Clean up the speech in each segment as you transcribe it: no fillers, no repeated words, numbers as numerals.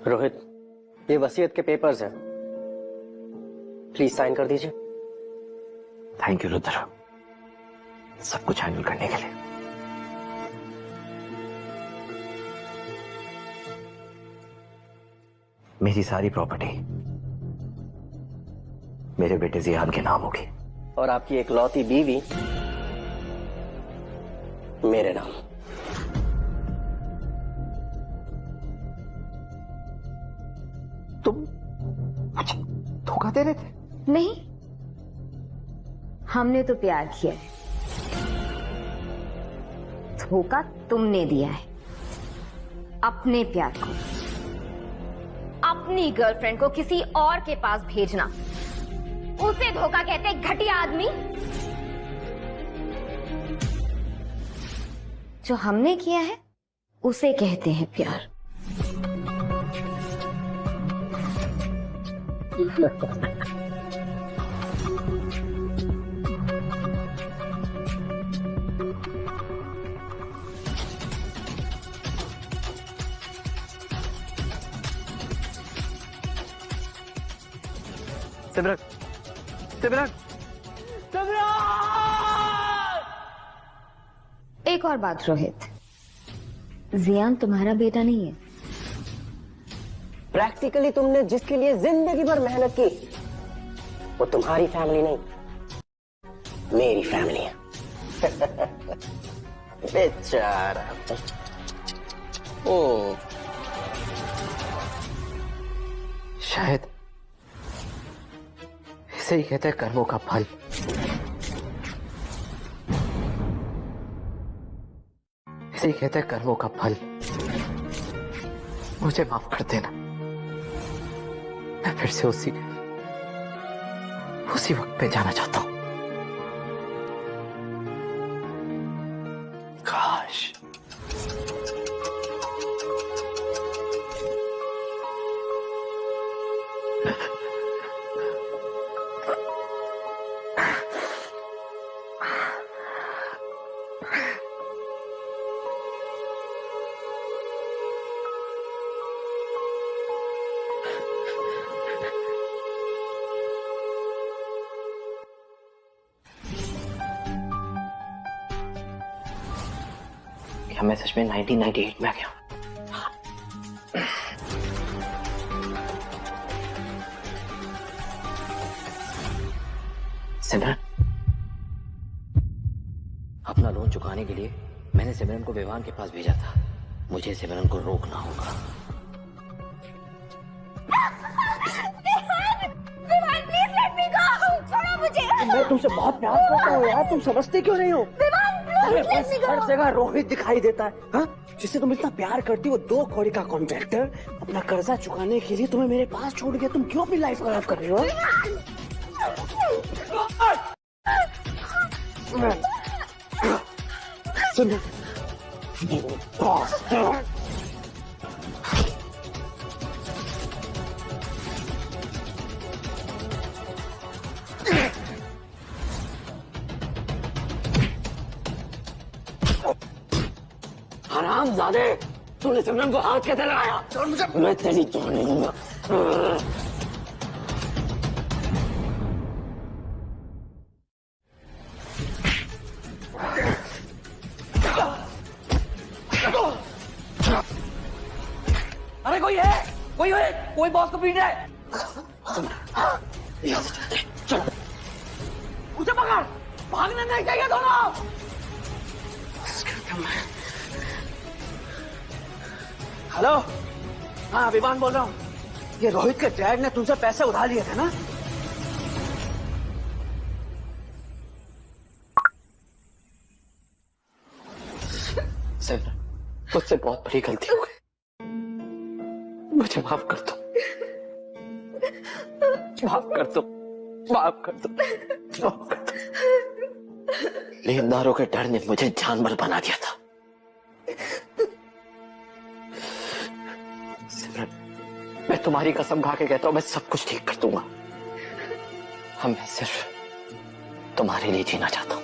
रोहित, ये वसीयत के पेपर्स हैं, प्लीज साइन कर दीजिए। थैंक यू रुद्र, सब कुछ हैंडल करने के लिए। मेरी सारी प्रॉपर्टी मेरे बेटे जियान के नाम होगी और आपकी इकलौती बीवी मेरे नाम। तुम मुझे धोखा दे रहे थे? नहीं, हमने तो प्यार किया है, धोखा तुमने दिया है। अपने प्यार को, अपनी गर्लफ्रेंड को किसी और के पास भेजना, उसे धोखा कहते हैं, घटिया आदमी। जो हमने किया है उसे कहते हैं प्यार। सिमरन, सिमरन, सिमरन! एक और बात रोहित, जियान तुम्हारा बेटा नहीं है। प्रैक्टिकली तुमने जिसके लिए जिंदगी भर मेहनत की वो तुम्हारी फैमिली नहीं, मेरी फैमिली है। बेचारा। ओ शायद इसे ही कहते हैं कर्मों का फल। इसे ही कहते हैं कर्मों का फल। मुझे माफ कर देना, मैं फिर से उसी वक्त पे जाना चाहता हूं। काश क्या मैं सच में 1998 में आ गया? सिमरन, अपना लोन चुकाने के लिए मैंने सिमरन को विवान के पास भेजा था। मुझे सिमरन को रोकना होगा। मैं तुमसे बहुत प्यार करता हूँ यार, तुम समझते क्यों नहीं हो? हर जगह रोहित दिखाई देता है, हाँ? जिससे तुम इतना प्यार करती हो, 2 कौड़ी का कॉन्ट्रैक्टर अपना कर्जा चुकाने के लिए तुम्हें मेरे पास छोड़ गया। तुम क्यों अपनी लाइफ खराब कर रहे हो? सुनो, हरामजादे, तूने सिमरन को हाथ कैसे लगाया? छोड़ मुझे। मैं तेरी छोड़ नहीं दूंगा। अरे कोई है, कोई बॉस को पीट रहा है। चलो, मुझे पकड़, भागने नहीं चाहिए दोनों। हेलो, हाँ विवान बोल रहा हूँ। ये रोहित के डैड ने तुमसे पैसे उधार लिए थे ना? सिमरन, मुझसे बहुत बड़ी गलती हो गई, मुझे माफ कर दो। माफ कर दो, माफ कर दो, माफ कर दो। लेनदारों के डर ने मुझे जानवर बना दिया था। सिमरन, मैं तुम्हारी कसम खा के कहता हूं, मैं सब कुछ ठीक कर दूंगा। मैं सिर्फ तुम्हारे लिए जीना चाहता हूं,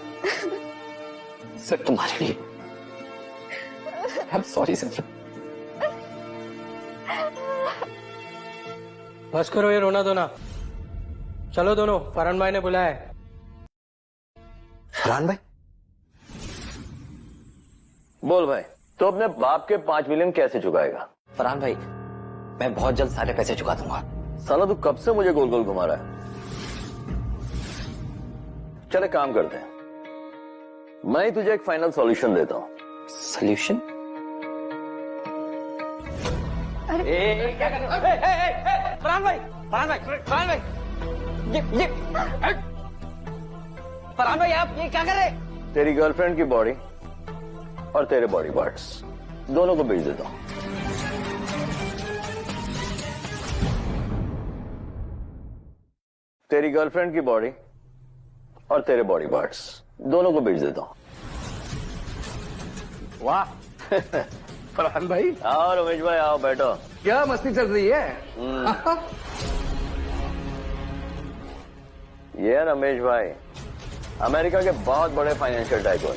सिर्फ तुम्हारे लिए। I'm sorry, सिमरन। बस करो ये रोना धोना। चलो दोनों, फरहान भाई ने बुलाया है। फरहान भाई? बोल भाई, तो अपने बाप के 5 मिलियन कैसे चुकाएगा? फरहान भाई, मैं बहुत जल्द सारे पैसे चुका दूंगा। साला तू कब से मुझे गोल गोल घुमा रहा है? चल एक काम करते हैं, मैं ही तुझे एक फाइनल सॉल्यूशन देता हूं। सोल्यूशन? क्या कर रहे हो? फरहान भाई, फरहान भाई, फरहान भाई, ये फरहान भाई, आप ये क्या कर रहे हैं? तेरी गर्लफ्रेंड की बॉडी और तेरे बॉडी पार्ट्स दोनों को बेच देता हूं। तेरी गर्लफ्रेंड की बॉडी और तेरे बॉडी पार्ट्स दोनों को बेच देता हूं। वाह फरहान भाई, आओ रमेश भाई, आओ बैठो। क्या मस्ती चल रही है? ये है रमेश भाई, अमेरिका के बहुत बड़े फाइनेंशियल टाइकून।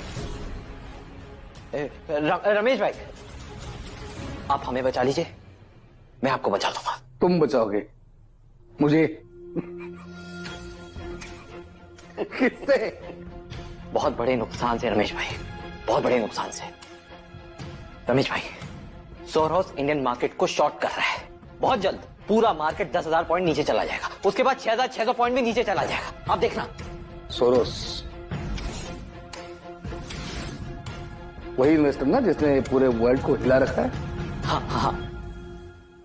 रमेश भाई, आप हमें बचा लीजिए, मैं आपको बचा लूंगा। तुम बचाओगे मुझे? किससे? बहुत बड़े नुकसान से रमेश भाई, बहुत बड़े नुकसान से। रमेश भाई, सोरोस इंडियन मार्केट को शॉर्ट कर रहा है। बहुत जल्द पूरा मार्केट 10,000 पॉइंट नीचे चला जाएगा, उसके बाद 6,600 पॉइंट भी नीचे चला जाएगा। आप देखना। सोरोस वही इन्वेस्टर ना जिसने पूरे वर्ल्ड को हिला रखा है? हाँ हाँ हाँ।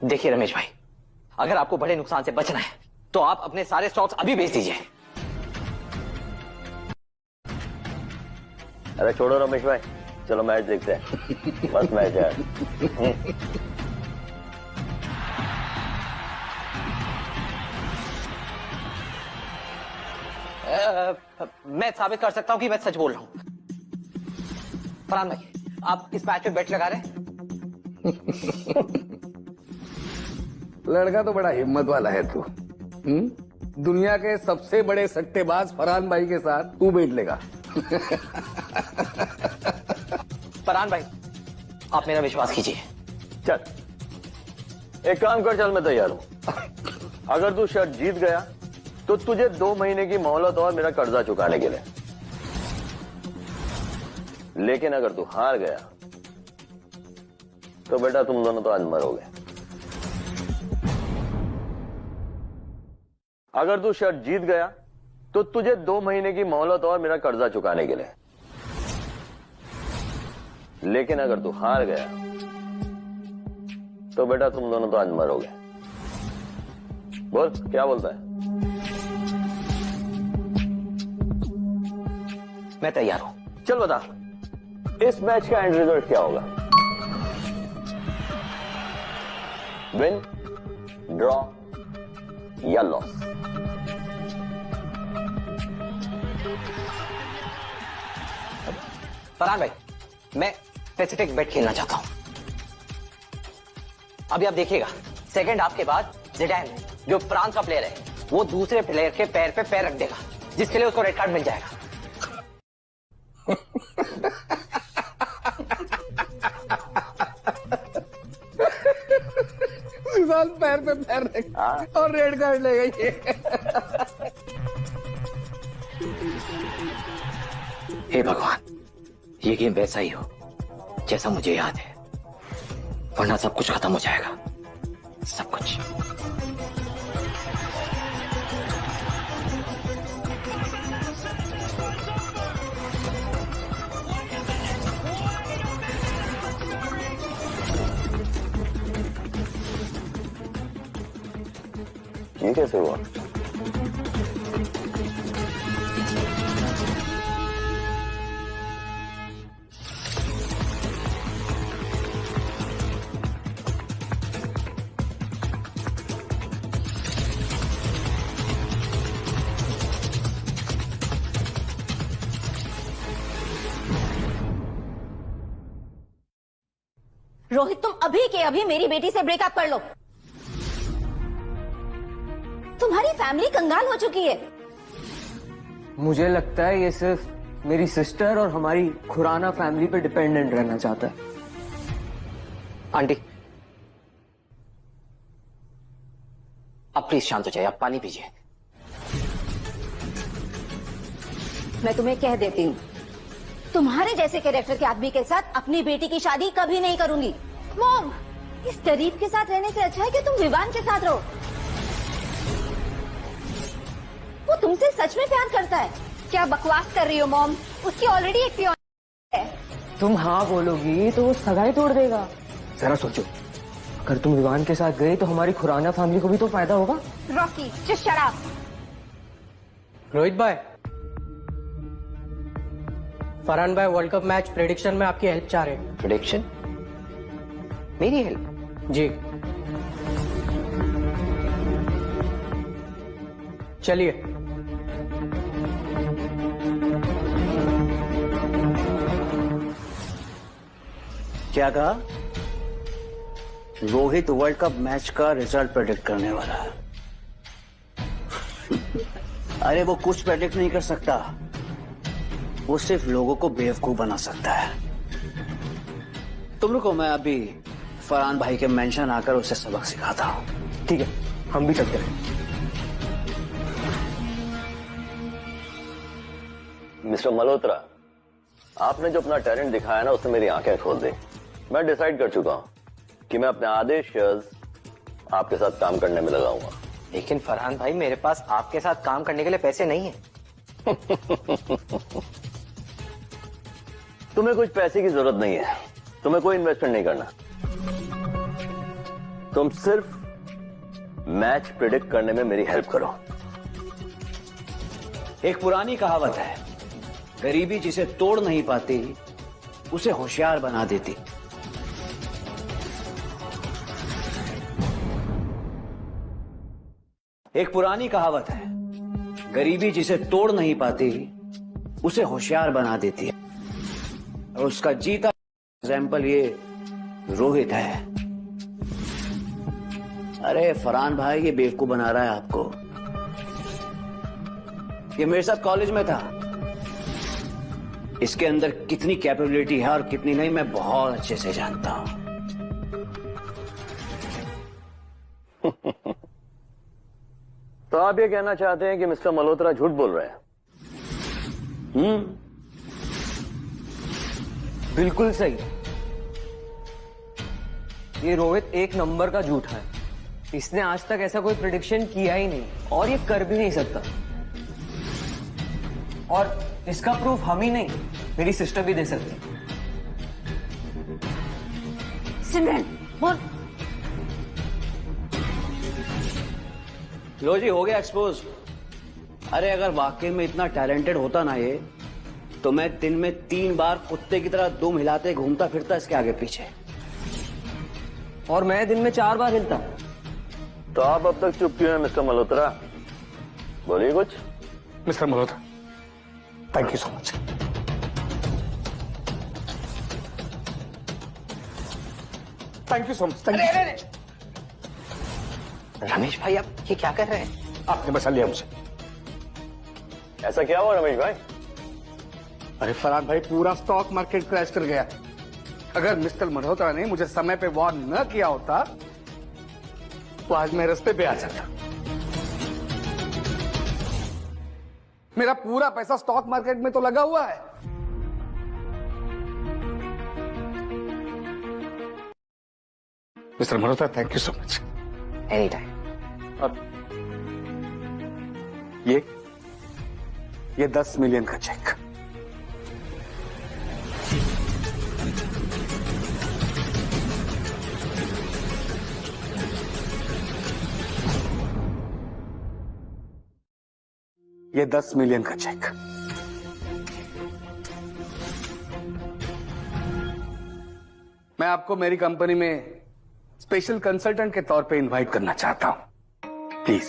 देखिए रमेश भाई, अगर आपको बड़े नुकसान से बचना है तो आप अपने सारे स्टॉक्स अभी बेच दीजिए। अरे छोड़ो रमेश भाई, चलो मैच देखते हैं। बस मैच है। मैं साबित कर सकता हूं कि मैं सच बोल रहा हूं। फरहान भाई, आप इस मैच पे बेट लगा रहे हैं? लड़का तो बड़ा हिम्मत वाला है तू। दुनिया के सबसे बड़े सट्टेबाज फरहान भाई के साथ तू बैठ लेगा? फरहान भाई, आप मेरा विश्वास कीजिए। चल एक काम कर, चल मैं तैयार हूं। अगर तू शर्त जीत गया तो तुझे 2 महीने की मोहलत और मेरा कर्जा चुकाने के लिए। लेकिन अगर तू हार गया तो बेटा तुम दोनों तो आज मरोगे। अगर तू शर्त जीत गया तो तुझे 2 महीने की मोहलत और मेरा कर्जा चुकाने के लिए। लेकिन अगर तू हार गया तो बेटा तुम दोनों तो आज मरोगे। बोल क्या बोलता है? मैं तैयार हूं। चल बता, इस मैच का एंड रिजल्ट क्या होगा? विन, ड्रॉ या लॉस? फरहान भाई, मैं स्पेसिफिक बेट खेलना चाहता हूं। अभी आप देखिएगा, सेकंड हाफ के बाद जिडान, जो फ्रांस का प्लेयर है, वो दूसरे प्लेयर के पैर पे पैर रख देगा, जिसके लिए उसको रेड कार्ड मिल जाएगा। पैर पे पैर रखा और रेड कार्ड ले गई। हे भगवान, ये गेम वैसा ही हो जैसा मुझे याद है, वरना सब कुछ खत्म हो जाएगा, सब कुछ। ये कैसे हुआ? रोहित, तुम अभी के अभी मेरी बेटी से ब्रेकअप कर लो। तुम्हारी फैमिली कंगाल हो चुकी है। मुझे लगता है ये सिर्फ मेरी सिस्टर और हमारी खुराना फैमिली पे डिपेंडेंट रहना चाहता है। आंटी, आप प्लीज शांत हो जाइए, आप पानी पीजिए। मैं तुम्हें कह देती हूँ, तुम्हारे जैसे कैरेक्टर के आदमी के साथ अपनी बेटी की शादी कभी नहीं करूंगी। मॉम, इस गरीब के साथ रहने से अच्छा है कि तुम विवान के साथ रहो। वो तुमसे सच में प्यार करता है। क्या बकवास कर रही हो मॉम? उसकी ऑलरेडी एक फियांसे है। तुम हाँ बोलोगी तो वो सगाई तोड़ देगा। जरा सोचो, अगर तुम विवान के साथ गए तो हमारी खुराना फैमिली को भी तो फायदा होगा। Rocky, just shut up. Rohit भाई, फरहान भाई वर्ल्ड कप मैच प्रेडिक्शन में आपकी हेल्प चाह रहे हैं। प्रेडिक्शन? मेरी हेल्प? जी, चलिए। क्या कहा? रोहित वर्ल्ड कप मैच का रिजल्ट प्रेडिक्ट करने वाला है। अरे वो कुछ प्रेडिक्ट नहीं कर सकता, वो सिर्फ लोगों को बेवकूफ बना सकता है। तुम लोग को मैं अभी फरहान भाई के मेंशन आकर उसे सबक सिखाता हूँ। ठीक है, हम भी चलते हैं। मिस्टर मल्होत्रा, आपने जो अपना टैलेंट दिखाया ना, उससे मेरी आंखें खोल दी। मैं डिसाइड कर चुका हूं कि मैं अपने आधे शेयर्स आपके साथ काम करने में लगाऊंगा। लेकिन फरहान भाई, मेरे पास आपके साथ काम करने के लिए पैसे नहीं है। तुम्हें कुछ पैसे की जरूरत नहीं है, तुम्हें कोई इन्वेस्टमेंट नहीं करना। तुम सिर्फ मैच प्रेडिक्ट करने में मेरी हेल्प करो। एक पुरानी कहावत है, गरीबी जिसे तोड़ नहीं पाती उसे होशियार बना देती। एक पुरानी कहावत है, गरीबी जिसे तोड़ नहीं पाती उसे होशियार बना देती है। और उसका जीता एग्जाम्पल ये रोहित है। अरे फरहान भाई, ये बेवकूफ बना रहा है आपको। ये मेरे साथ कॉलेज में था। इसके अंदर कितनी कैपेबिलिटी है और कितनी नहीं, मैं बहुत अच्छे से जानता हूं। तो आप ये कहना चाहते हैं कि मिस्टर मल्होत्रा झूठ बोल रहे हैं? बिल्कुल सही। ये रोहित एक नंबर का झूठा है। इसने आज तक ऐसा कोई प्रेडिक्शन किया ही नहीं और ये कर भी नहीं सकता। और इसका प्रूफ हम ही नहीं, मेरी सिस्टर भी दे सकती है। सिमरन बोल। लो जी, हो गया एक्सपोज। अरे अगर वाकई में इतना टैलेंटेड होता ना ये, तो मैं दिन में 3 बार कुत्ते की तरह दुम हिलाते घूमता फिरता इसके आगे पीछे, और मैं दिन में 4 बार हिलता। तो आप अब तक चुप क्यों हैं मिस्टर मल्होत्रा? बोलिए कुछ। Mister Malhotra, thank you so much. Thank you so much. Ramesh भाई, आप ये क्या कर रहे हैं? आपने बचा लिया मुझे। ऐसा क्या हुआ रमेश भाई? अरे फरहान भाई, पूरा स्टॉक मार्केट क्रैश कर गया। अगर मिस्टर मल्होत्रा ने मुझे समय पे वार्न न किया होता तो आज मैं रास्ते पे आ जाता। मेरा पूरा पैसा स्टॉक मार्केट में तो लगा हुआ है। Mister Malhotra, thank you so much. Any time. अब ये 10 मिलियन का चेक। ये 10 मिलियन का चेक। मैं आपको मेरी कंपनी में स्पेशल कंसल्टेंट के तौर पे इनवाइट करना चाहता हूं, प्लीज।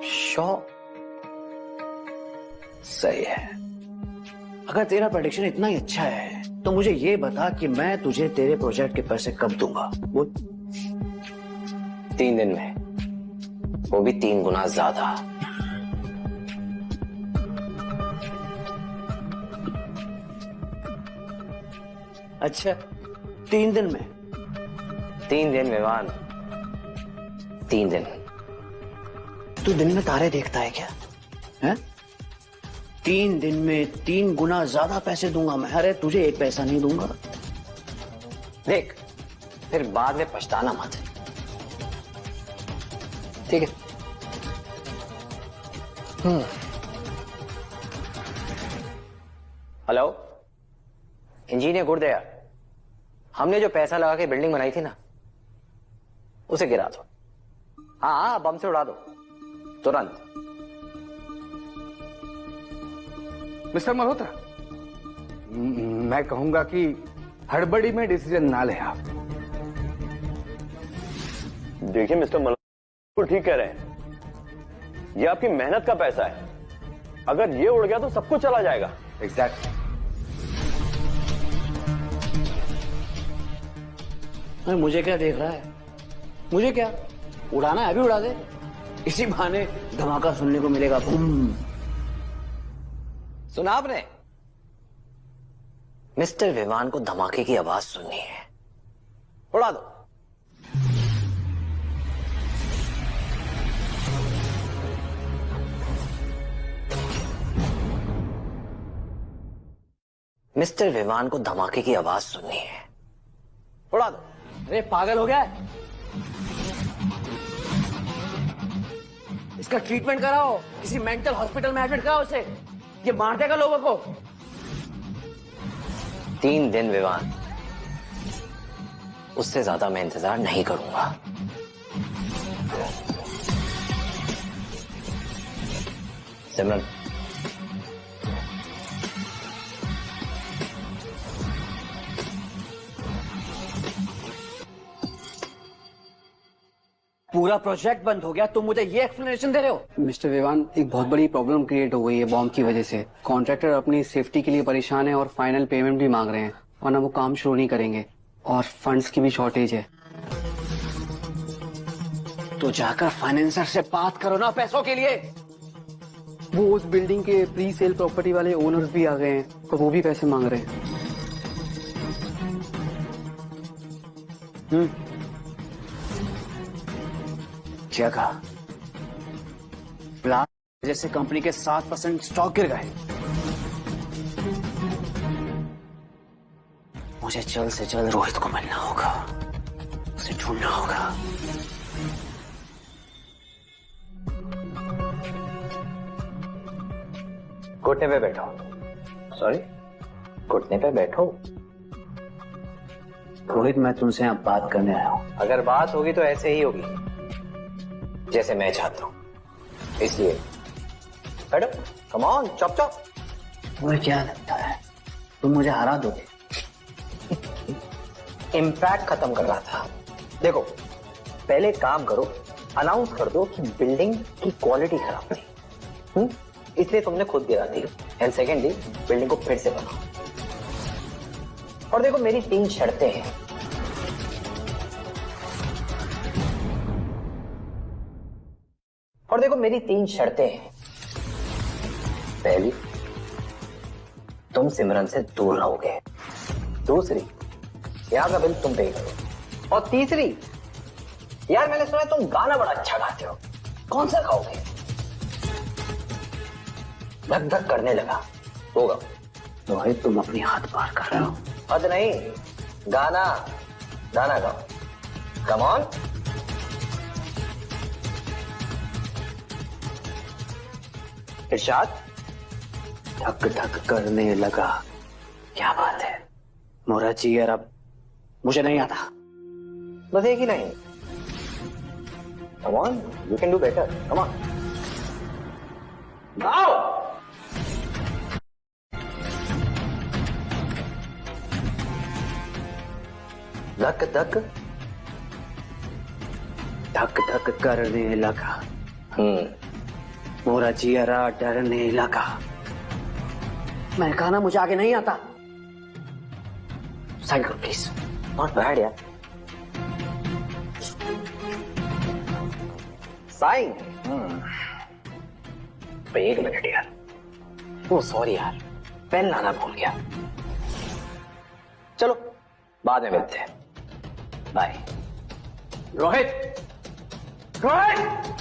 श्योर। सही है। अगर तेरा प्रेडिक्शन इतना ही अच्छा है तो मुझे ये बता कि मैं तुझे तेरे प्रोजेक्ट के पैसे कब दूंगा। वो 3 दिन में, वो भी 3 गुना ज्यादा। अच्छा, 3 दिन में? 3 दिन विवान, 3 दिन। तू दिन में तारे देखता है क्या? है? 3 दिन में 3 गुना ज्यादा पैसे दूंगा मैं। अरे तुझे 1 पैसा नहीं दूंगा। देख, फिर बाद में पछताना मत। ठीक है? हेलो, इंजीनियर गुड़दया, हमने जो पैसा लगा के बिल्डिंग बनाई थी ना, उसे गिरा दो। हाँ, बम से उड़ा दो तुरंत। मिस्टर मल्होत्रा, मैं कहूंगा कि हड़बड़ी में डिसीजन ना ले आप। देखिए मिस्टर मल्होत्रा ठीक कह रहे हैं, ये आपकी मेहनत का पैसा है। अगर ये उड़ गया तो सब कुछ चला जाएगा। एग्जैक्टली। मुझे क्या देख रहा है? मुझे क्या उड़ाना है? अभी उड़ा दे। इसी बहाने धमाका सुनने को मिलेगा। सुना आपने? मिस्टर विवान को धमाके की आवाज सुननी है, उड़ा दो। मिस्टर विवान को धमाके की आवाज सुननी है, उड़ा दो। अरे पागल हो गया है? इसका ट्रीटमेंट कराओ, किसी मेंटल हॉस्पिटल में एडमिट कराओ उसे। ये मार देगा लोगों को। 3 दिन विवान, उससे ज्यादा मैं इंतजार नहीं करूंगा। सिमरन, पूरा प्रोजेक्ट बंद हो गया, तुम मुझे ये एक्सप्लेनेशन दे रहे हो? मिस्टर विवान, एक बहुत बड़ी प्रॉब्लम क्रिएट हो गई है बॉम्ब की वजह से। कॉन्ट्रैक्टर अपनी सेफ्टी के लिए परेशान है और फाइनल पेमेंट भी मांग रहे हैं, वरना वो काम शुरू नहीं करेंगे। और फंड्स की भी शॉर्टेज है। तो जाकर फाइनेंसर से बात करो ना पैसों के लिए। वो उस बिल्डिंग के प्री सेल प्रॉपर्टी वाले ओनर्स भी आ गए हैं, तो वो भी पैसे मांग रहे हैं। जगह ब्लास्ट जैसे कंपनी के 7% स्टॉक गिर गए। मुझे जल्द से जल्द रोहित को मिलना होगा, उसे ढूंढना होगा। घुटने पे बैठो। सॉरी, घुटने पे बैठो। रोहित, मैं तुमसे अब बात करने आया हूं। अगर बात होगी तो ऐसे ही होगी जैसे मैं चाहता हूं, इसलिए बैठो। Come on, chop chop. तुम्हें क्या लगता है तुम मुझे हरा दोगे? इम्पैक्ट खत्म कर रहा था। देखो, पहले काम करो, अनाउंस कर दो कि बिल्डिंग की क्वालिटी खराब थी, इसलिए तुमने खुद गिरा दी। एंड सेकेंडली, बिल्डिंग को फिर से बनाओ। और देखो, मेरी 3 शर्तें हैं। और देखो, मेरी 3 शर्तें हैं। पहली, तुम सिमरन से दूर रहोगे। दूसरी, यहां का बिल तुम पे करो। और तीसरी, यार मैंने सुना है तुम गाना बड़ा अच्छा गाते हो, कौन सा गाओगे? धक धक करने लगा, होगा। रोहित, तुम अपनी हाथ पार कर रहे हो। हद नहीं, गाना गाना गाओ। Come on. इरशाद। धक धक करने लगा। क्या बात है, मोरा जिगर अब मुझे नहीं आता। बस एक ही line. Come on, you can do better. Come on, गाओ। धक धक धक धक करने लगा। मोरा जियरा डरने लगा। मैं कहा ना मुझे आगे नहीं आता। साइन करो प्लीज। नॉट बैड यार। साइन। एक मिनट यार, वो सॉरी यार, पेन लाना भूल गया। चलो बाद में मिलते हैं, bye. Rohit, Rohit!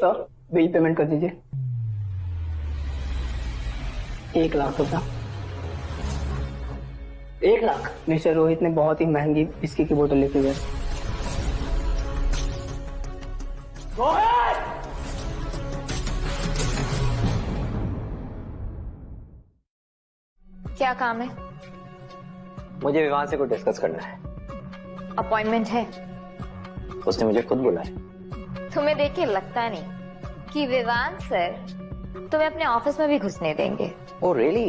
Sir bill payment कर दीजिए। 1 लाख रुपया। 1 लाख? मिस्टर रोहित ने बहुत ही महंगी विस्की की बोतल लेके गए। क्या काम है? मुझे विवान से कुछ डिस्कस करना है। अपॉइंटमेंट है? उसने मुझे खुद बोला है। तुम्हें देख के लगता नहीं कि विवान सर तुम्हें अपने ऑफिस में भी घुसने देंगे। Oh really?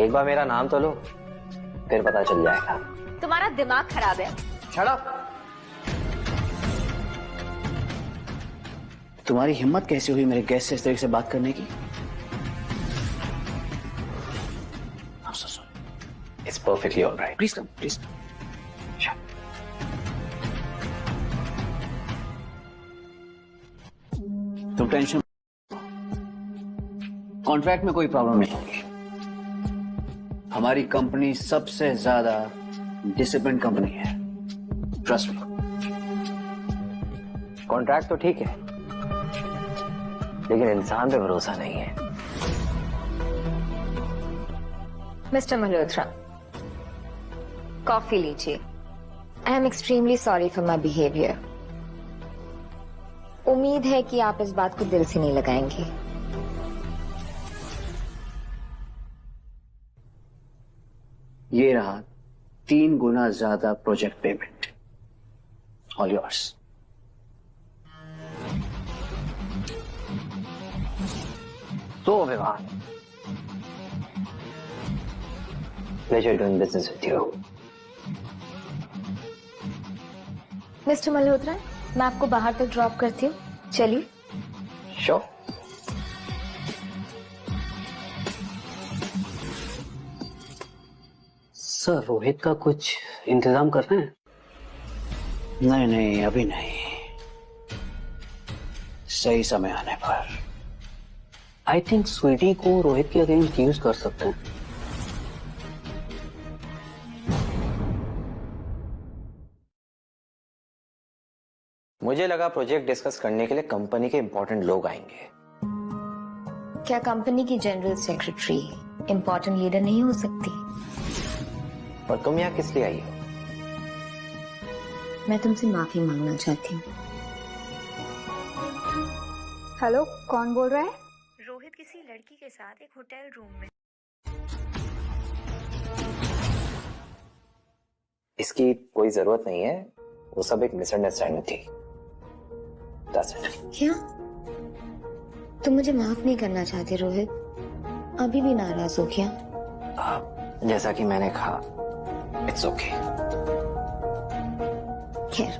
एक बार मेरा नाम तो लो, फिर पता चल जाएगा। तुम्हारा दिमाग खराब है। Shut up. तुम्हारी हिम्मत कैसे हुई मेरे गेस्ट से इस तरीके से बात करने की? It's perfectly all right. Please come, please. तुम टेंशन, कॉन्ट्रैक्ट में कोई प्रॉब्लम नहीं होगी। हमारी कंपनी सबसे ज्यादा डिसिप्लिन कंपनी है, ट्रस्ट मी। कॉन्ट्रैक्ट तो ठीक है, लेकिन इंसान पे भरोसा नहीं है। मिस्टर मल्होत्रा, कॉफी लीजिए। I am extremely sorry for my behaviour. उम्मीद है कि आप इस बात को दिल से नहीं लगाएंगे। ये रहा 3 गुना ज्यादा प्रोजेक्ट पेमेंट, ऑल योर्स। तो Vivaan, pleasure doing business with you. Mister Malhotra, मैं आपको बाहर तक ड्रॉप करती हूँ, चलिए। Sure. सर रोहित का कुछ इंतजाम कर रहे हैं? नहीं नहीं, अभी नहीं, सही समय आने पर। आई थिंक स्वीटी को रोहित के अगेंस्ट यूज कर सकते हैं। मुझे लगा प्रोजेक्ट डिस्कस करने के लिए कंपनी के इंपॉर्टेंट लोग आएंगे। क्या कंपनी की जनरल सेक्रेटरी इंपॉर्टेंट लीडर नहीं हो सकती? पर तुम यहाँ किस लिए आई हो? मैं तुमसे माफी मांगना चाहती हूँ। हेलो, कौन बोल रहा है? रोहित किसी लड़की के साथ एक होटल रूम में। इसकी कोई जरूरत नहीं है, वो सब एक मिसअंडरस्टैंडिंग थी। That's it. क्या तुम मुझे माफ नहीं करना चाहते रोहित? अभी भी नाराज हो क्या? जैसा कि मैंने कहा, इट्स ओके। खैर,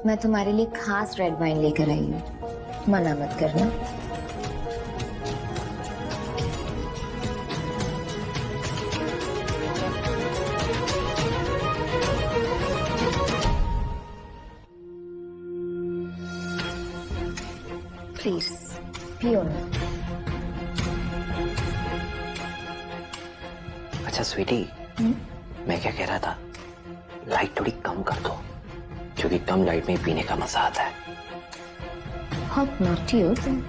मैं तुम्हारे लिए खास रेड वाइन लेकर आई हूँ, मना मत करना। प्लीज पियो ना। अच्छा स्वीटी, मैं क्या कह रहा था, लाइट थोड़ी कम कर दो, क्योंकि कम लाइट में पीने का मजा आता है। बहुत नॉटी हो तुम।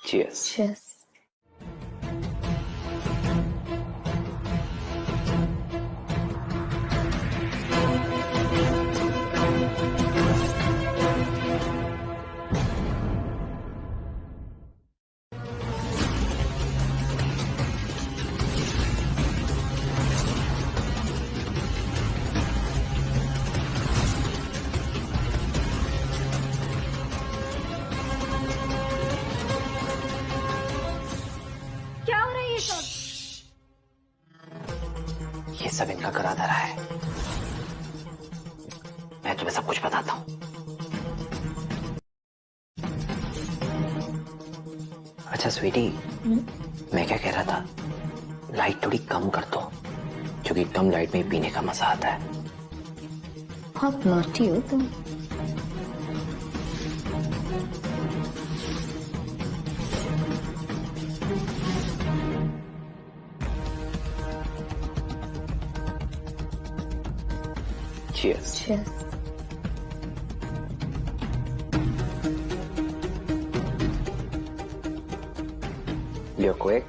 Cheers. Cheers. ये सब इनका करा धरा है। मैं तुम्हें सब कुछ बताता हूँ। अच्छा स्वीटी, मैं क्या कह रहा था, लाइट थोड़ी कम कर दो, क्योंकि कम लाइट में पीने का मजा आता है। बहुत नॉटी हो तुम। Cheers. Cheers. You're quick.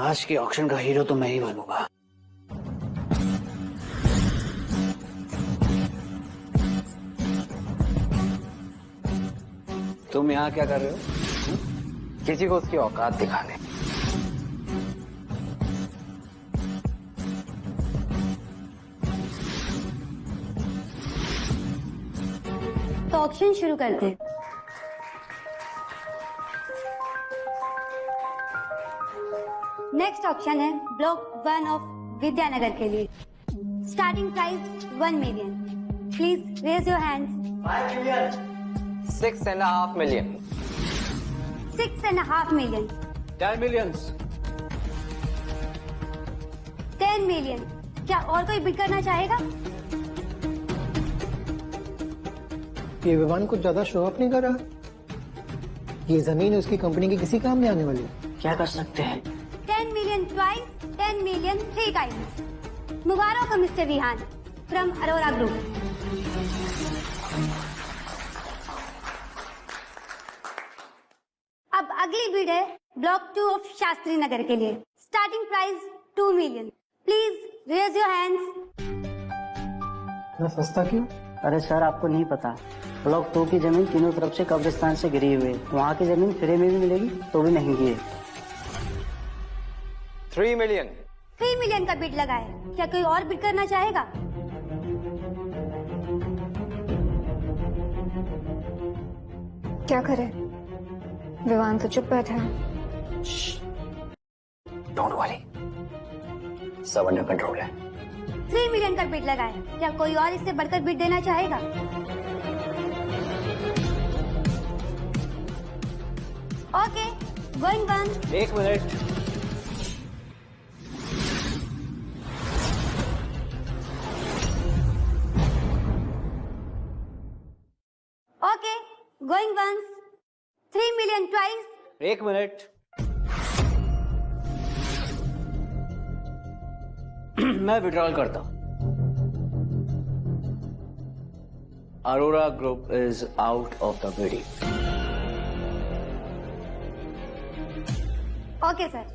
आज के ऑक्शन का हीरो तो मैं ही बनूंगा। तुम यहाँ क्या कर रहे हो? किसी को उसकी औकात दिखाने। तो ऑक्शन शुरू करते हैं। नेक्स्ट ऑप्शन है ब्लॉक 1 ऑफ विद्यानगर के लिए। Starting price 1 million. Please raise your hands. 5 million. 6.5 million. 6.5 million. 10 millions. 10 million. क्या और कोई बिड करना चाहेगा? ये विवान कुछ ज्यादा शो ऑफ नहीं कर रहा। ये जमीन उसकी कंपनी की किसी काम में आने वाली है। क्या कर सकते हैं? 10 million twice, 10 million 3 times. मुबारक हो mister Vihaan from Arora group. अब अगली बिड है ब्लॉक 2 ऑफ शास्त्री नगर के लिए। Starting price 2 million. Please raise your hands. इतना सस्ता क्यों? अरे सर, आपको नहीं पता, ब्लॉक 2 की जमीन तीनों तरफ से कब्रिस्तान से घिरी हुई है। वहाँ की जमीन फ्री में भी मिलेगी तो भी महंगी है। 3 million. 3 मिलियन का बिड लगा है। क्या कोई और बिड करना चाहेगा? क्या करे? विवान तो चुप बैठा है। डोंट वरी, सब अंडर कंट्रोल है। 3 मिलियन का बिड लगा है। क्या कोई और इससे बढ़कर बिड देना चाहेगा? Okay, going one. 1 minute. Okay, going once. 3 million twice. 1 minute. मैं विड्रॉल करता हूं। Arora group is out of the bidding. Okay sir.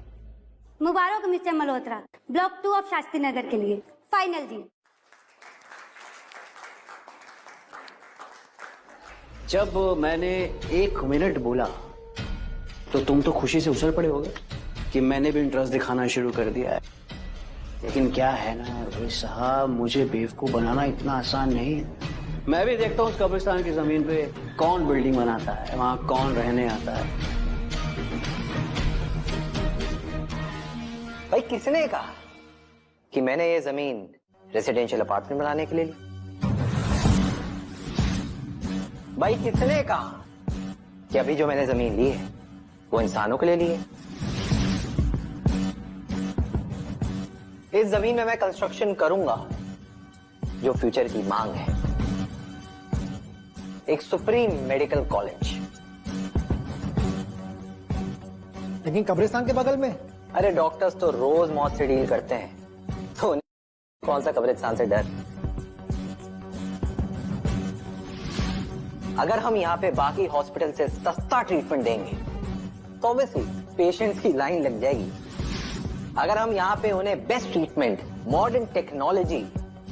मुबारक mister Malhotra, block 2 of Shastri Nagar के लिए फाइनल जी। जब मैंने 1 मिनट बोला तो तुम तो खुशी से उछल पड़े होगे कि मैंने भी इंटरेस्ट दिखाना शुरू कर दिया है। लेकिन क्या है ना रोहित साहब, मुझे बेवकूफ बनाना इतना आसान नहीं है। मैं भी देखता हूँ उस कब्रिस्तान की जमीन पे कौन बिल्डिंग बनाता है, वहां कौन रहने आता है। भाई किसने कहा कि मैंने ये जमीन रेसिडेंशियल अपार्टमेंट बनाने के लिए ली? भाई किसने कहा कि अभी जो मैंने जमीन ली है वो इंसानों के लिए ली है? इस जमीन में मैं कंस्ट्रक्शन करूंगा जो फ्यूचर की मांग है। एक सुप्रीम मेडिकल कॉलेज। लेकिन कब्रिस्तान के बगल में? अरे डॉक्टर्स तो रोज मौत से डील करते हैं, तो कौन सा कब्रिस्तान से डर। अगर हम यहाँ पे बाकी हॉस्पिटल से सस्ता ट्रीटमेंट देंगे तो ऑब्वियसली पेशेंट्स की लाइन लग जाएगी। अगर हम यहाँ पे उन्हें बेस्ट ट्रीटमेंट, मॉडर्न टेक्नोलॉजी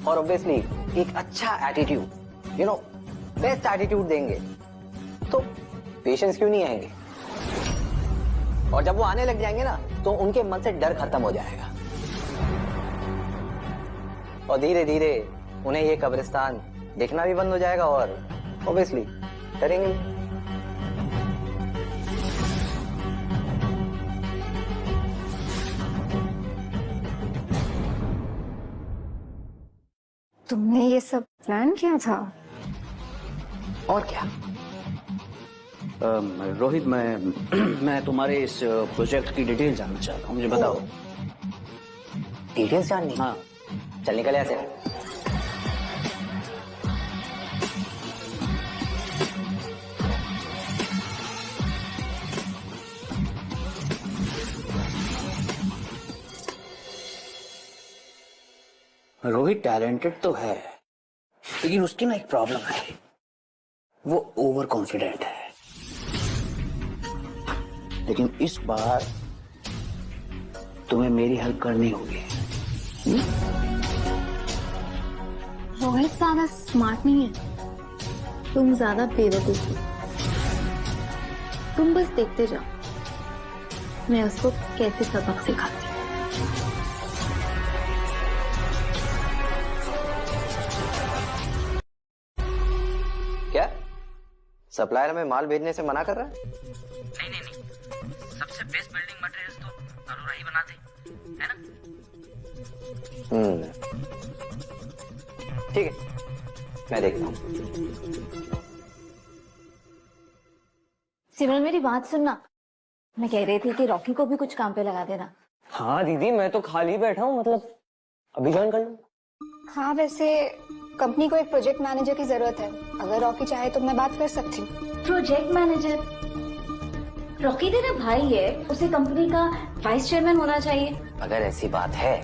और ऑब्वियसली एक अच्छा attitude, you know best attitude देंगे तो पेशेंट्स क्यों नहीं आएंगे? और जब वो आने लग जाएंगे ना तो उनके मन से डर खत्म हो जाएगा और धीरे धीरे उन्हें ये कब्रिस्तान दिखना भी बंद हो जाएगा और ऑब्वियसली डरेंगे। तुमने ये सब प्लान किया था? और क्या? रोहित, मैं तुम्हारे इस प्रोजेक्ट की डिटेल जानना चाहता हूँ, मुझे बताओ। डिटेल्स जाननी? हाँ। चल निकल यहाँ से। रोहित टैलेंटेड तो है, लेकिन उसकी ना एक प्रॉब्लम है, वो ओवर कॉन्फिडेंट है। लेकिन इस बार तुम्हें मेरी हेल्प करनी होगी। रोहित ज्यादा स्मार्ट नहीं है, तुम ज्यादा बेवकूफ हो। तुम बस देखते जाओ मैं उसको कैसे सबक सिखाती हूँ। क्या सप्लायर हमें माल भेजने से मना कर रहा है? नहीं, सबसे बेस्ट बिल्डिंग मटेरियल्स तो अरोरा ही बनाते है ना। ठीक है, मैं देखता हूँ। सिमरन, मेरी बात सुनना। मैं कह रही थी कि रॉकी को भी कुछ काम पे लगा देना। हाँ दीदी, मैं तो खाली बैठा हूँ, मतलब अभी ज्वाइन कर लूँ। हाँ, वैसे कंपनी को एक प्रोजेक्ट मैनेजर की जरूरत है। अगर रॉकी चाहे तो मैं बात कर सकती हूँ। Project manager? रॉकी तेरा भाई है, उसे कंपनी का वाइस चेयरमैन होना चाहिए। अगर ऐसी बात है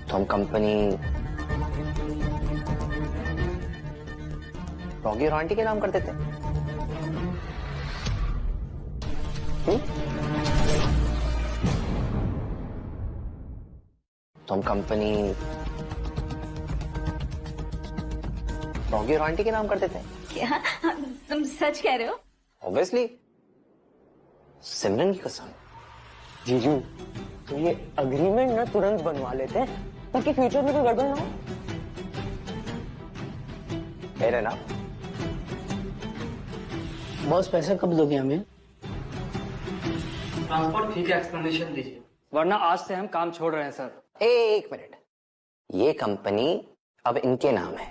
तो हम कंपनी रॉकी और आंटी के नाम कर देते। तो हम कंपनी रॉकी और आंटी के नाम कर देते हैं। क्या तुम सच कह रहे हो? ऑब्वियसली, सिमरन की कसम। जीजू, तो ये अग्रीमेंट ना तुरंत बनवा लेते हैं ताकि फ्यूचर में कोई गड़बड़ ना हो। मेरे ना बॉस, पैसा कब दोगे हमें? ट्रांसपोर्ट फी का एक्सप्लेनेशन दीजिए, वरना आज से हम काम छोड़ रहे हैं सर। एक मिनट, ये कंपनी अब इनके नाम है,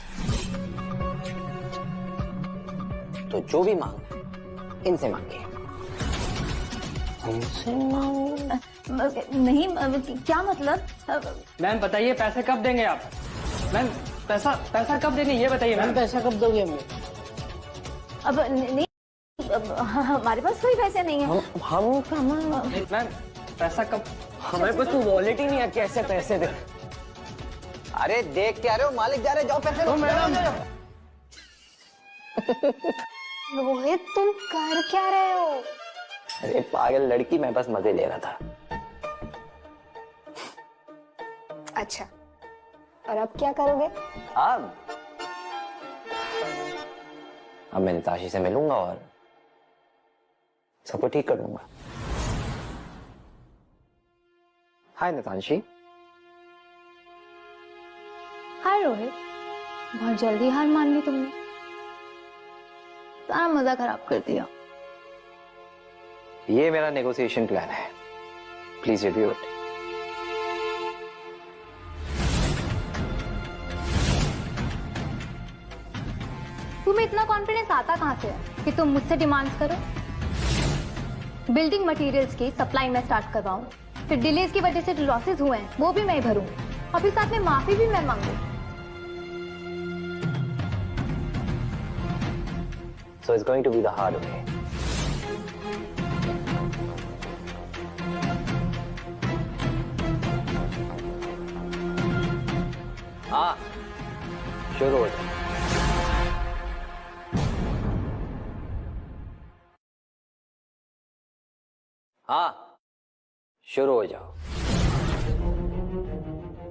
तो जो भी मांग इनसे मांगे। नहीं, क्या मतलब? मैम बताइए पैसे कब देंगे आप? मैम पैसा कब देंगे ये बताइए। मैम पैसा कब दोगे हमें? अब नहीं, हमारे पास कोई पैसे नहीं है। मैम पैसा कब? हमारे पास तो वॉलेट ही नहीं है, कैसे पैसे दे? अरे देख क्या रहे हो, मालिक जा रहे, जाओ पैसे लो। रोहित, तुम कर क्या रहे हो? अरे पागल लड़की, मैं बस मजे ले रहा था। अच्छा, और अब क्या करोगे? अब मैं निताशी से मिलूंगा और सबको ठीक कर दूंगा। हाय नितांशी। हाय रोहित, बहुत जल्दी हार मान ली तुमने। सारा मजा खराब कर दिया। ये मेरा नेगोशिएशन प्लान है, प्लीज रिव्यू इट। तुम्हें इतना कॉन्फिडेंस आता कहां से है कि तुम मुझसे डिमांड्स करो? बिल्डिंग मटेरियल्स की सप्लाई मैं स्टार्ट करवाऊं, फिर डिलेज की वजह से जो लॉसेस हुए हैं वो भी मैं भरूं, और फिर साथ में माफी भी मैं मांगू। So it's going to be the hard way. शुरू हो जाओ। हाँ, शुरू हो जाओ।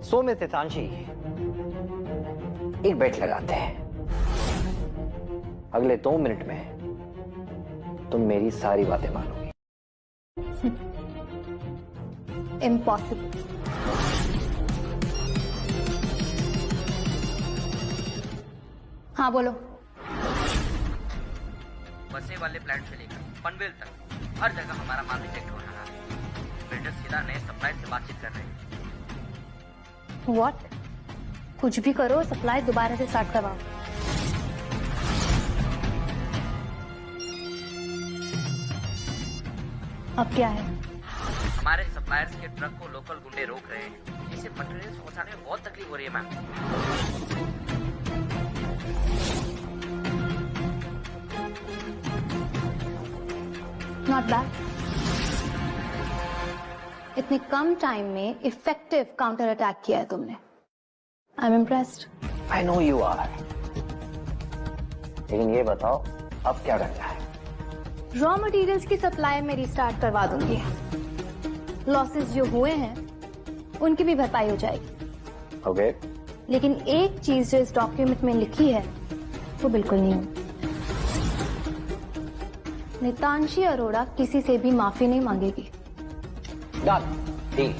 सो में तितांशी, एक बेट लगाते हैं। अगले 2 मिनट में तुम मेरी सारी बातें मानोगी। इम्पॉसिबल। हाँ बोलो। बसे वाले प्लांट से लेकर पनवेल तक हर जगह हमारा माल रिजेक्ट हो रहा है। बिल्डर सीधा नए सप्लायर से बातचीत कर रहे हैं। व्हाट? कुछ भी करो, सप्लाई दोबारा से स्टार्ट करवाओ। अब क्या है? हमारे सप्लायर्स के ट्रक को लोकल गुंडे रोक रहे हैं, जिससे मटेरियल पहुंचाने में बहुत तकलीफ हो रही है मैम। Not bad. इतने कम टाइम में इफेक्टिव काउंटर अटैक किया है तुमने। I am impressed. I know you are. लेकिन ये बताओ अब क्या करना है? रॉ मटेरियल्स की सप्लाई में रिस्टार्ट करवा दूंगी। लॉसेस जो हुए हैं उनकी भी भरपाई हो जाएगी। ओके। लेकिन एक चीज जो इस डॉक्यूमेंट में लिखी है वो बिल्कुल नहीं होगी। नितांशी अरोड़ा किसी से भी माफी नहीं मांगेगी। डन। ठीक।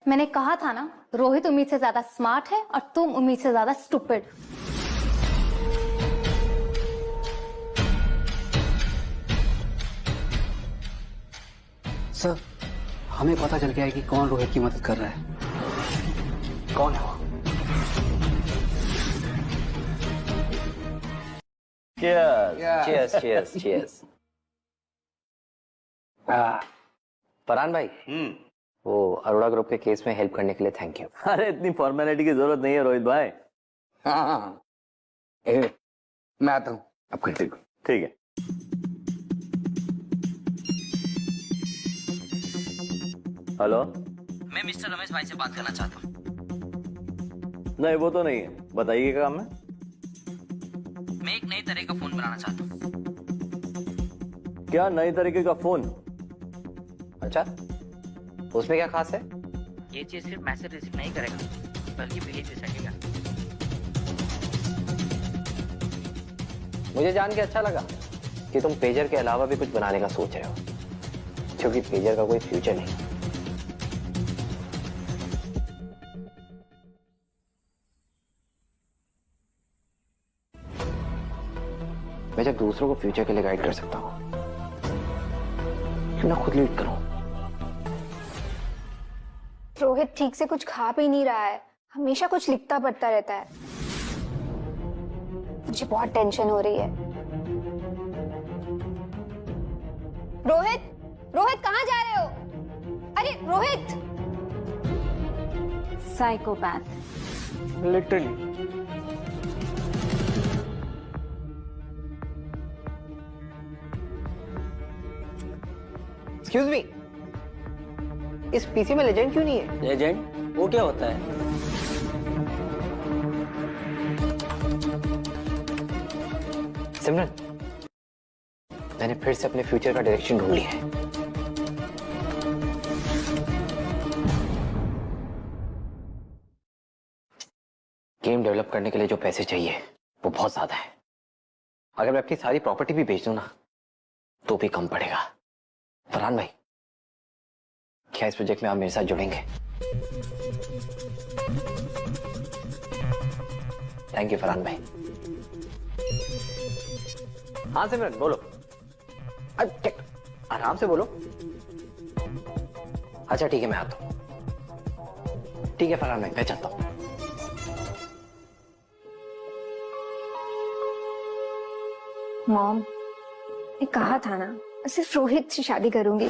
मैंने कहा था ना, रोहित उम्मीद से ज्यादा स्मार्ट है और तुम उम्मीद से ज्यादा स्टूपिड। सर, हमें पता चल गया है कि कौन रोहित की मदद कर रहा है। कौन है वो? Cheers, cheers, cheers. फरहान भाई, वो अरोड़ा ग्रुप के केस में हेल्प करने के लिए थैंक यू। अरे इतनी फॉर्मेलिटी की जरूरत नहीं है रोहित भाई। हाँ, मैं आता हूँ आपका। ठीक है। हेलो, मैं मिस्टर रमेश भाई से बात करना चाहता हूँ। नहीं वो तो नहीं है, बताइए क्या काम है? मैं एक नई तरह का फोन बनाना चाहता हूँ। क्या नई तरीके का फोन? अच्छा, उसमें क्या खास है? ये चीज सिर्फ मैसेज रिसीव नहीं करेगा, बल्कि पेज भी सकेगा। मुझे जान के अच्छा लगा कि तुम पेजर के अलावा भी कुछ बनाने का सोच रहे हो, क्योंकि पेजर का कोई फ्यूचर नहीं। मैं जब दूसरों को फ्यूचर के लिए गाइड कर सकता हूं, क्यों ना खुद लीड करूं? रोहित ठीक से कुछ खा भी नहीं रहा है, हमेशा कुछ लिखता पढ़ता रहता है। मुझे बहुत टेंशन हो रही है। रोहित, रोहित कहाँ जा रहे हो? अरे Rohit! Psychopath. Literally. Excuse me, इस पीसी में लेजेंड क्यों नहीं है? लेजेंड? वो क्या होता है? सिमरन, मैंने फिर से अपने फ्यूचर का डायरेक्शन ढूंढ लिया है। गेम डेवलप करने के लिए जो पैसे चाहिए वो बहुत ज्यादा है। अगर मैं अपनी सारी प्रॉपर्टी भी बेच दूं ना तो भी कम पड़ेगा। फरहान भाई, क्या इस प्रोजेक्ट में आप मेरे साथ जुड़ेंगे? थैंक यू फरहान भाई। हाँ सिमरन बोलो। आराम से बोलो। अच्छा ठीक है, मैं आता हूं। ठीक है फरहान भाई, मैं चलता हूं। मॉम, मैं कहा था ना सिर्फ रोहित से शादी करूंगी।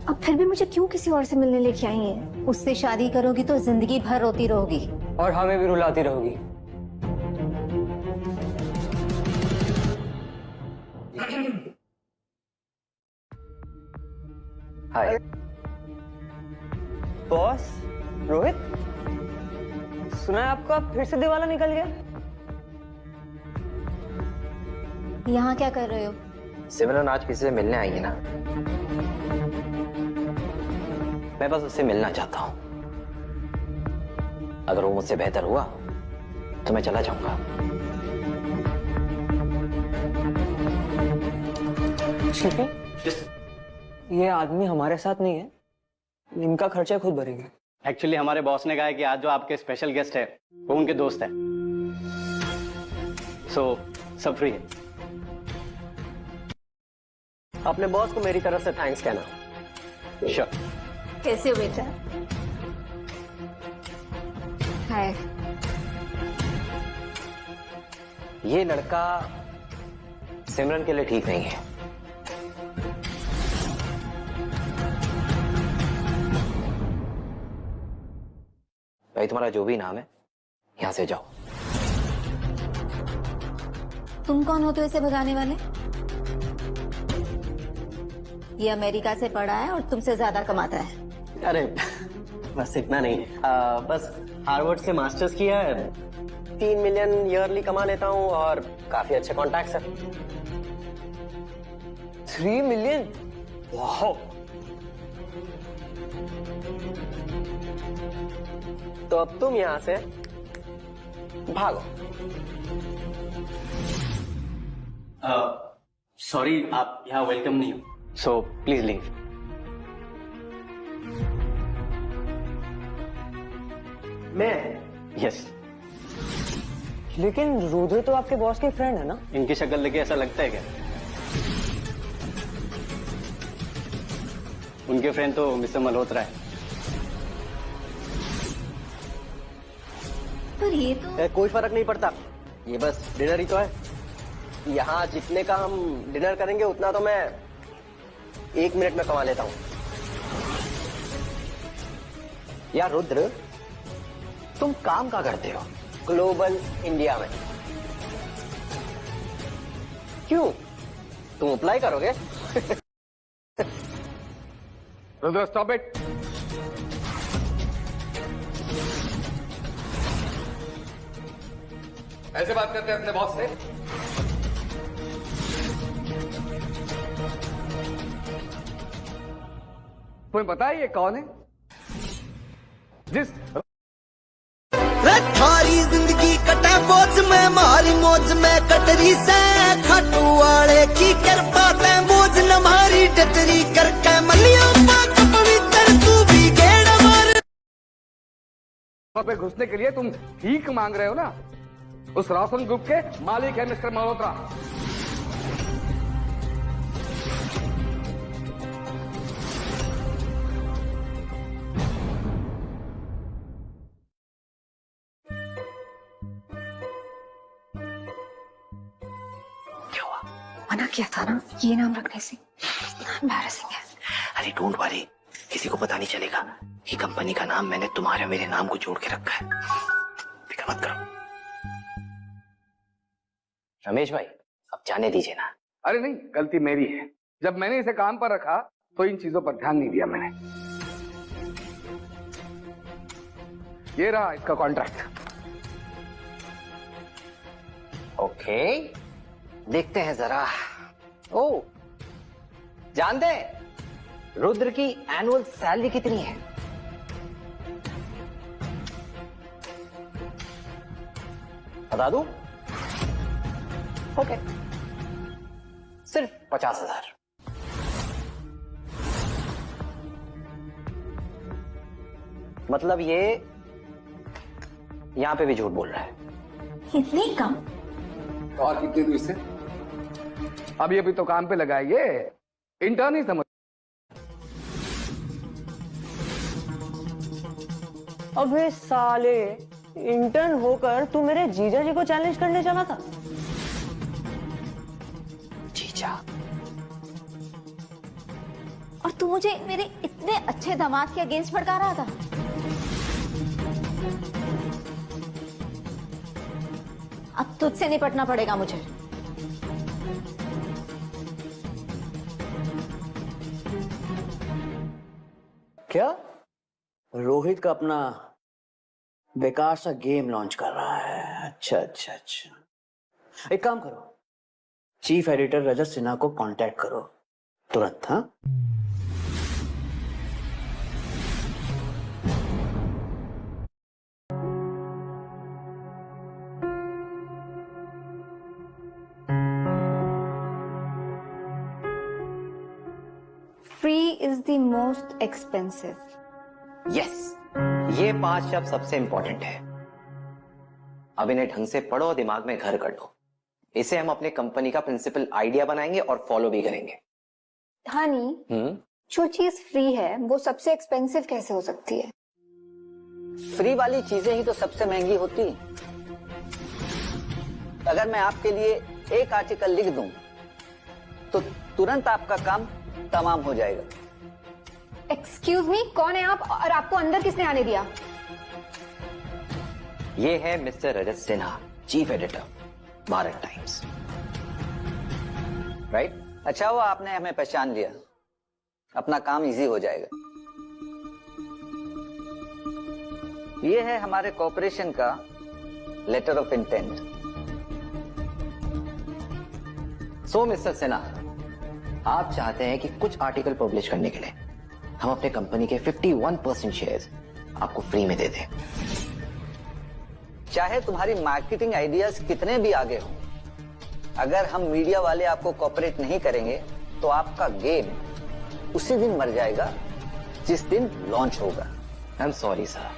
अब फिर भी मुझे क्यों किसी और से मिलने लेके आई है? उससे शादी करोगी तो जिंदगी भर रोती रहोगी और हमें भी रुलाती रहोगी। हाय बॉस रोहित, सुना है आपका फिर से दिवाला निकल गया? यहाँ क्या कर रहे हो? सिमरन आज किसी से मिलने आई है ना, मैं बस उससे मिलना चाहता हूं। अगर वो मुझसे बेहतर हुआ तो मैं चला जाऊंगा। ठीक है, ये आदमी हमारे साथ नहीं है, इनका खर्चा खुद भरेंगे। एक्चुअली हमारे बॉस ने कहा है कि आज जो आपके स्पेशल गेस्ट है वो उनके दोस्त है, सो सब फ्री है। अपने बॉस को मेरी तरफ से थैंक्स कहना। श्योर। कैसे हो बेटा? हाय। ये लड़का सिमरन के लिए ठीक नहीं है। भाई तुम्हारा जो भी नाम है, यहां से जाओ। तुम कौन हो तो इसे भगाने वाले? ये अमेरिका से पढ़ा है और तुमसे ज्यादा कमाता है। अरे बस इतना नहीं, बस हार्वर्ड से मास्टर्स किया है, 3 मिलियन ईयरली कमा लेता हूँ और काफी अच्छे कॉन्टैक्ट्स है। 3 मिलियन? वाह। तो अब तुम यहां से भागो। सॉरी, आप यहाँ वेलकम नहीं हो, सो प्लीज लीव। मैं? यस। लेकिन रुद्र तो आपके बॉस के फ्रेंड है ना? इनकी शक्ल देखे ऐसा लगता है क्या? उनके फ्रेंड तो मिस्टर मल्होत्रा है। पर ये तो कोई फर्क नहीं पड़ता, ये बस डिनर ही तो है। यहाँ जितने का हम डिनर करेंगे उतना तो मैं 1 मिनट में कमा लेता हूँ। यार रुद्र, तुम काम क्या करते हो? ग्लोबल इंडिया में। क्यों, तुम अप्लाई करोगे? Rudra stop it. ऐसे बात करते हैं अपने बॉस से? तुम्हें पता है ये कौन है? जिस थारी जिंदगी कटे बोझ में, मारी मौज में कटरी से, खाटू वाले की कृपा ते बोझ न मारी डटरी करके मलिया पाक पवित्र तू भी गेड़ मार। पे घुसने के लिए तुम भीख मांग रहे हो ना? उस रोशन ग्रुप के मालिक है मिस्टर मल्होत्रा। मना किया था ना ये नाम रखने से, इतना एम्बैरेसिंग है। अरे डोंट वरी, किसी को पता नहीं चलेगा कि कंपनी का नाम मैंने तुम्हारे और मेरे नाम को जोड़ के रखा है। फिक्र मत करो। रमेश भाई, अब जाने दीजिए ना। अरे नहीं, गलती मेरी है। जब मैंने इसे काम पर रखा तो इन चीजों पर ध्यान नहीं दिया मैंने। ये रहा इसका कॉन्ट्रैक्ट। ओके, देखते हैं जरा। ओ, जानते हैं रुद्र की एनुअल सैलरी कितनी है? बता दूं? ओके, सिर्फ 50,000। मतलब ये यहां पे भी झूठ बोल रहा है। इतनी कम? और कितनी दूर से? अभी अभी तो काम पे लगा है, ये इंटर्न ही समझ। अबे साले, इंटर्न होकर तू मेरे जीजा जी को चैलेंज करने चला था? जीजा? और तू मुझे मेरे इतने अच्छे दामाद के अगेंस्ट भड़का रहा था? अब तुझसे निपटना पड़ेगा मुझे। क्या? रोहित का अपना बेकार सा गेम लॉन्च कर रहा है। अच्छा अच्छा अच्छा, एक काम करो, चीफ एडिटर रजत सिन्हा को कांटेक्ट करो तुरंत। हाँ, free is the most expensive. Yes, ये 5 शब्द सबसे इंपॉर्टेंट है। अब इन्हें ढंग से पढ़ो और दिमाग में घर कर लो। इसे हम अपने कंपनी का प्रिंसिपल आइडिया बनाएंगे और फॉलो भी करेंगे। हनी, जो चीज फ्री है वो सबसे एक्सपेंसिव कैसे हो सकती है? फ्री वाली चीजें ही तो सबसे महंगी होती हैं। अगर मैं आपके लिए एक आर्टिकल लिख दूं तो तुरंत आपका काम तमाम हो जाएगा। एक्सक्यूज मी, कौन है आप और आपको अंदर किसने आने दिया? ये है mister Rajat Sinha, chief editor, Bharat times. Right? अच्छा हुआ आपने हमें पहचान लिया, अपना काम इजी हो जाएगा। ये है हमारे कॉर्पोरेशन का letter of intent. So mister Sinha, आप चाहते हैं कि कुछ आर्टिकल पब्लिश करने के लिए हम अपने कंपनी के 51% शेयर्स आपको फ्री में दे दें। चाहे तुम्हारी मार्केटिंग आइडियाज कितने भी आगे हों, अगर हम मीडिया वाले आपको कॉपरेट नहीं करेंगे तो आपका गेम उसी दिन मर जाएगा जिस दिन लॉन्च होगा। आई एम सॉरी सर,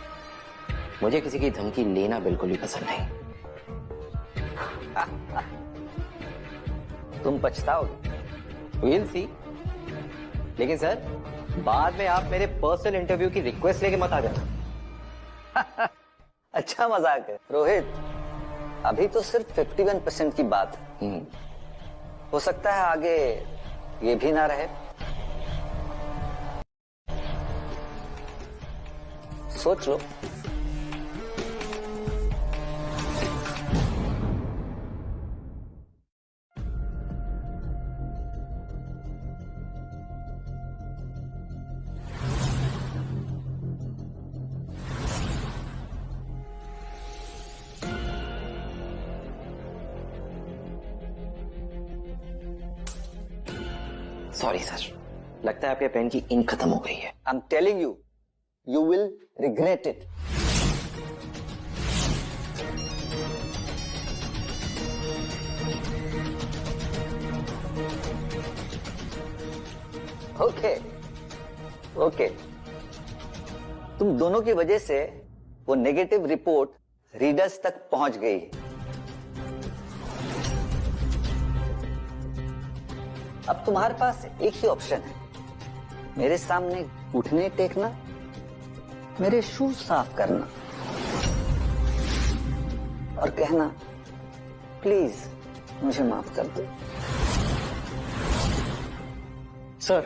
मुझे किसी की धमकी लेना बिल्कुल भी पसंद नहीं। तुम पछताओगे। We'll see। लेकिन सर, बाद में आप मेरे पर्सनल इंटरव्यू की रिक्वेस्ट लेके मत आ जाना। अच्छा मजाक है रोहित, अभी तो सिर्फ 51% की बात है। हो सकता है आगे ये भी ना रहे। सोच लो। सॉरी सर, लगता है आपके पेन की इंक खत्म हो गई है। I am telling you, you will regret it. Okay okay, तुम दोनों की वजह से वो नेगेटिव रिपोर्ट रीडर्स तक पहुंच गई। अब तुम्हारे पास एक ही ऑप्शन है, मेरे सामने घुटने टेकना, मेरे शूज साफ करना और कहना प्लीज मुझे माफ कर दो। सर,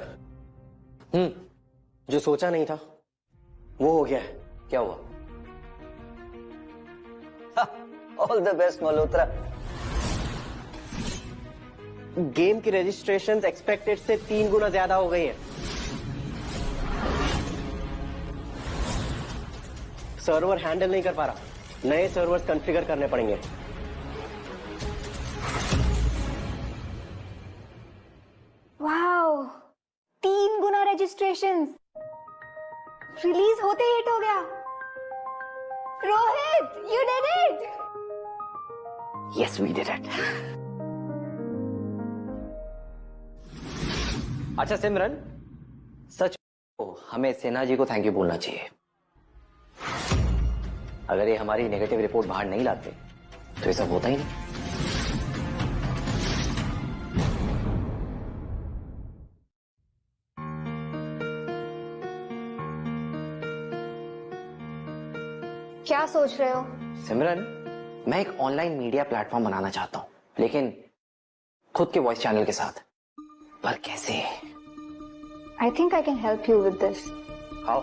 जो सोचा नहीं था वो हो गया है। क्या हुआ? All the best Malhotra. Game की रजिस्ट्रेशन एक्सपेक्टेड से 3 गुना ज्यादा हो गई है। सर्वर हैंडल नहीं कर पा रहा, नए सर्वर्स कॉन्फ़िगर करने पड़ेंगे। वाओ, 3 गुना रजिस्ट्रेशन रिलीज होते ही हिट हो गया। Rohit, you did it. Yes, we did it. अच्छा सिमरन, सच हमें सिन्हा जी को थैंक यू बोलना चाहिए। अगर ये हमारी नेगेटिव रिपोर्ट बाहर नहीं लाते तो ये सब होता ही नहीं। क्या सोच रहे हो? सिमरन, मैं एक ऑनलाइन मीडिया प्लेटफॉर्म बनाना चाहता हूं, लेकिन खुद के वॉइस चैनल के साथ। पर कैसे? I think I can help you with this. How?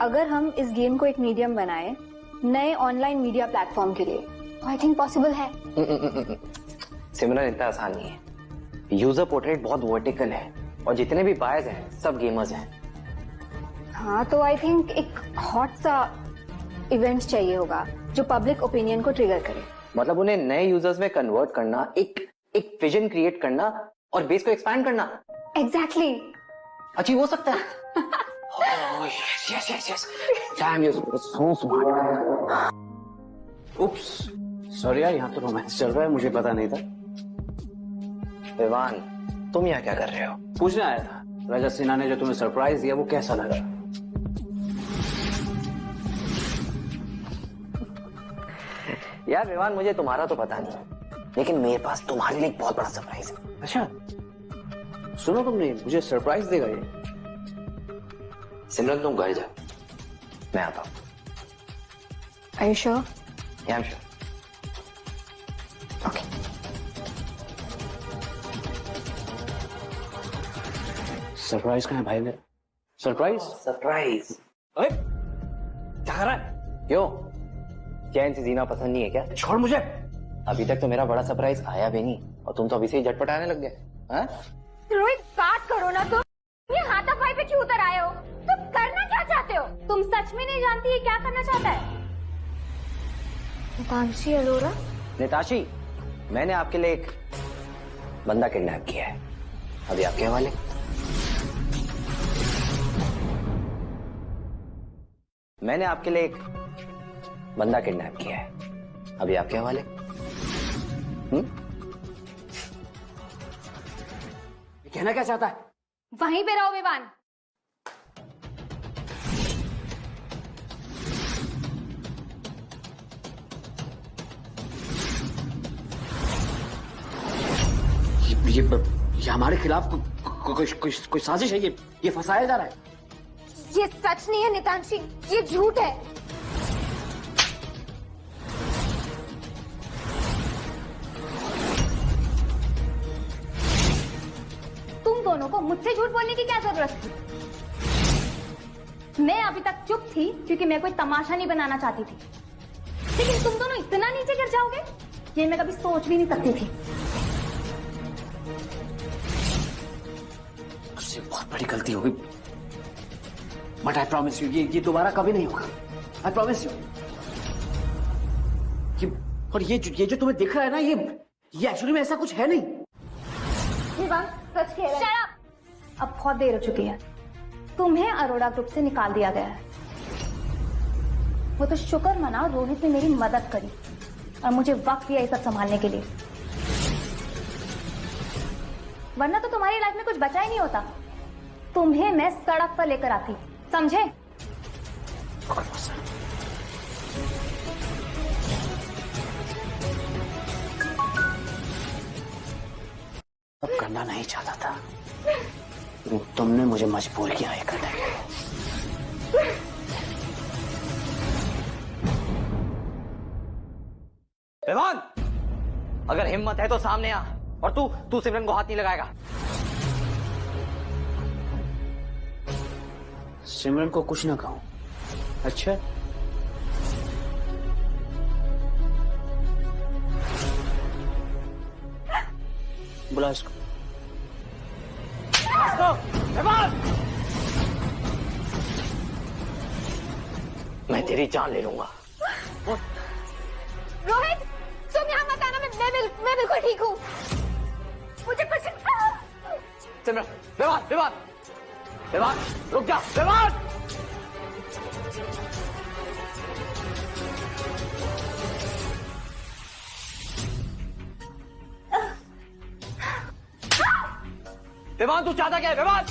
अगर हम इस गेम को एक मीडियम बनाए नए ऑनलाइन मीडिया प्लेटफॉर्म के लिए, तो आई थिंक पॉसिबल है। सिमरन, इतना आसान नहीं है। यूजर पोर्ट्रेट बहुत वर्टिकल है और जितने भी बायर्स हैं सब गेमर्स हैं। हाँ तो आई थिंक एक हॉट सा इवेंट चाहिए होगा जो पब्लिक ओपिनियन को ट्रिगर करे। मतलब उन्हें नए यूजर्स में कन्वर्ट करना, एक विजन क्रिएट करना और बेस को एक्सपैंड करना। एग्जैक्टली। अचीव हो सकता है। yes, yes. Damn, you're so smart. Oops, sorry यार, यहाँ तो रोमांस चल रहा है, मुझे पता नहीं था। विवान, तुम यहाँ क्या कर रहे हो? पूछने आया था, राजा सिन्हा ने जो तुम्हें सरप्राइज दिया वो कैसा लगा? यार विवान, मुझे तुम्हारा तो पता नहीं, लेकिन मेरे पास तुम्हारे लिए एक बहुत बड़ा सरप्राइज है। अच्छा, सुनो, तुमने मुझे सरप्राइज देगा ये? सिमरन तुम घर जाओ, मैं आता हूँ। Are you sure? Yeah, I'm sure. Okay. Surprise कहाँ है भाई मेरा? सरप्राइज? अरे क्या कर रहा है? क्यों, चैन से जीना पसंद नहीं है क्या? छोड़ मुझे। अभी तक तो मेरा बड़ा सरप्राइज आया भी नहीं और तुम तो अभी से ही झटपटाने लग गए। हाँ? रोहित, बात करो ना तुम। ये हाथापाई पे क्यों उतर आए हो? तुम करना क्या चाहते हो? तुम सच में नहीं जानती ये क्या करना चाहता है? नितांशी अरोरा? निताशी, मैंने आपके लिए एक बंदा किडनैप किया है, अभी आपके हवाले। मैंने आपके लिए एक बंदा किडनैप किया है, अभी आपके हवाले। कहना क्या चाहता है? वहीं पे रहो विवान। ये हमारे खिलाफ कोई साजिश है, ये फंसाया जा रहा है। ये सच नहीं है नितांशी, ये झूठ है। तुम दोनों को मुझसे झूठ बोलने की क्या जरूरत थी? मैं अभी तक चुप थी क्योंकि मैं कोई तमाशा नहीं बनाना चाहती थी, लेकिन तुम दोनों इतना नीचे गिर जाओगे ये मैं कभी सोच भी नहीं सकती थी। उससे बहुत बड़ी गलती होगी, बट आई प्रॉमिस यू ये दोबारा कभी नहीं होगा। I promise you. और ये जो तुम्हें दिख रहा है ना, ये एक्चुअली में ऐसा कुछ है नहीं। सच कह रहा है। अब बहुत देर हो चुकी है, तुम्हें अरोड़ा ग्रुप से निकाल दिया गया है। वो तो शुक्र मनाओ रोहित ने मेरी मदद करी और मुझे वक्त दिया ये सब संभालने के लिए, वरना तो तुम्हारी लाइफ में कुछ बचा ही नहीं होता। तुम्हें मैं सड़क पर लेकर आती, समझे? अब करना नहीं चाहता था, तुमने मुझे मजबूर किया ये करने के लिए। विवान, अगर हिम्मत है तो सामने आ, और तू सिमरन को हाथ नहीं लगाएगा। सिमरन को कुछ ना कहूं? अच्छा, बुला इसको। मैं तेरी जान ले लूंगा। रोहित, तुम यहाँ मत आना, मैं बिल्कुल ठीक हूँ। मुझे कुछ सिमरन, विवान, रुक जा, विवान। विवान, तू चाहता क्या है? विवान,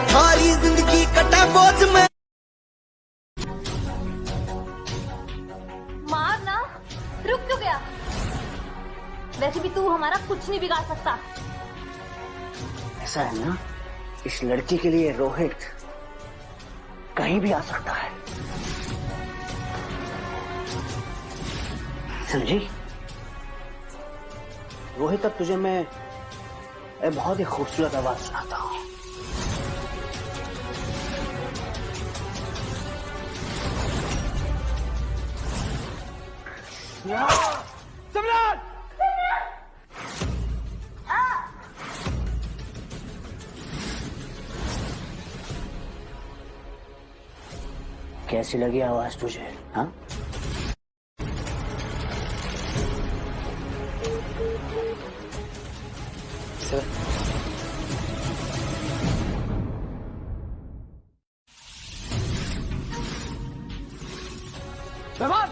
थारी जिंदगी कटा बोझ में। मार ना, रुक क्यों गया? वैसे भी तू हमारा कुछ नहीं बिगाड़ सकता। ऐसा है ना, इस लड़की के लिए रोहित कहीं भी आ सकता है, समझी? रोहित, अब तुझे मैं एक बहुत ही खूबसूरत आवाज सुनाता हूँ। कैसी लगी आवाज तुझे? हाँ, मेहमान,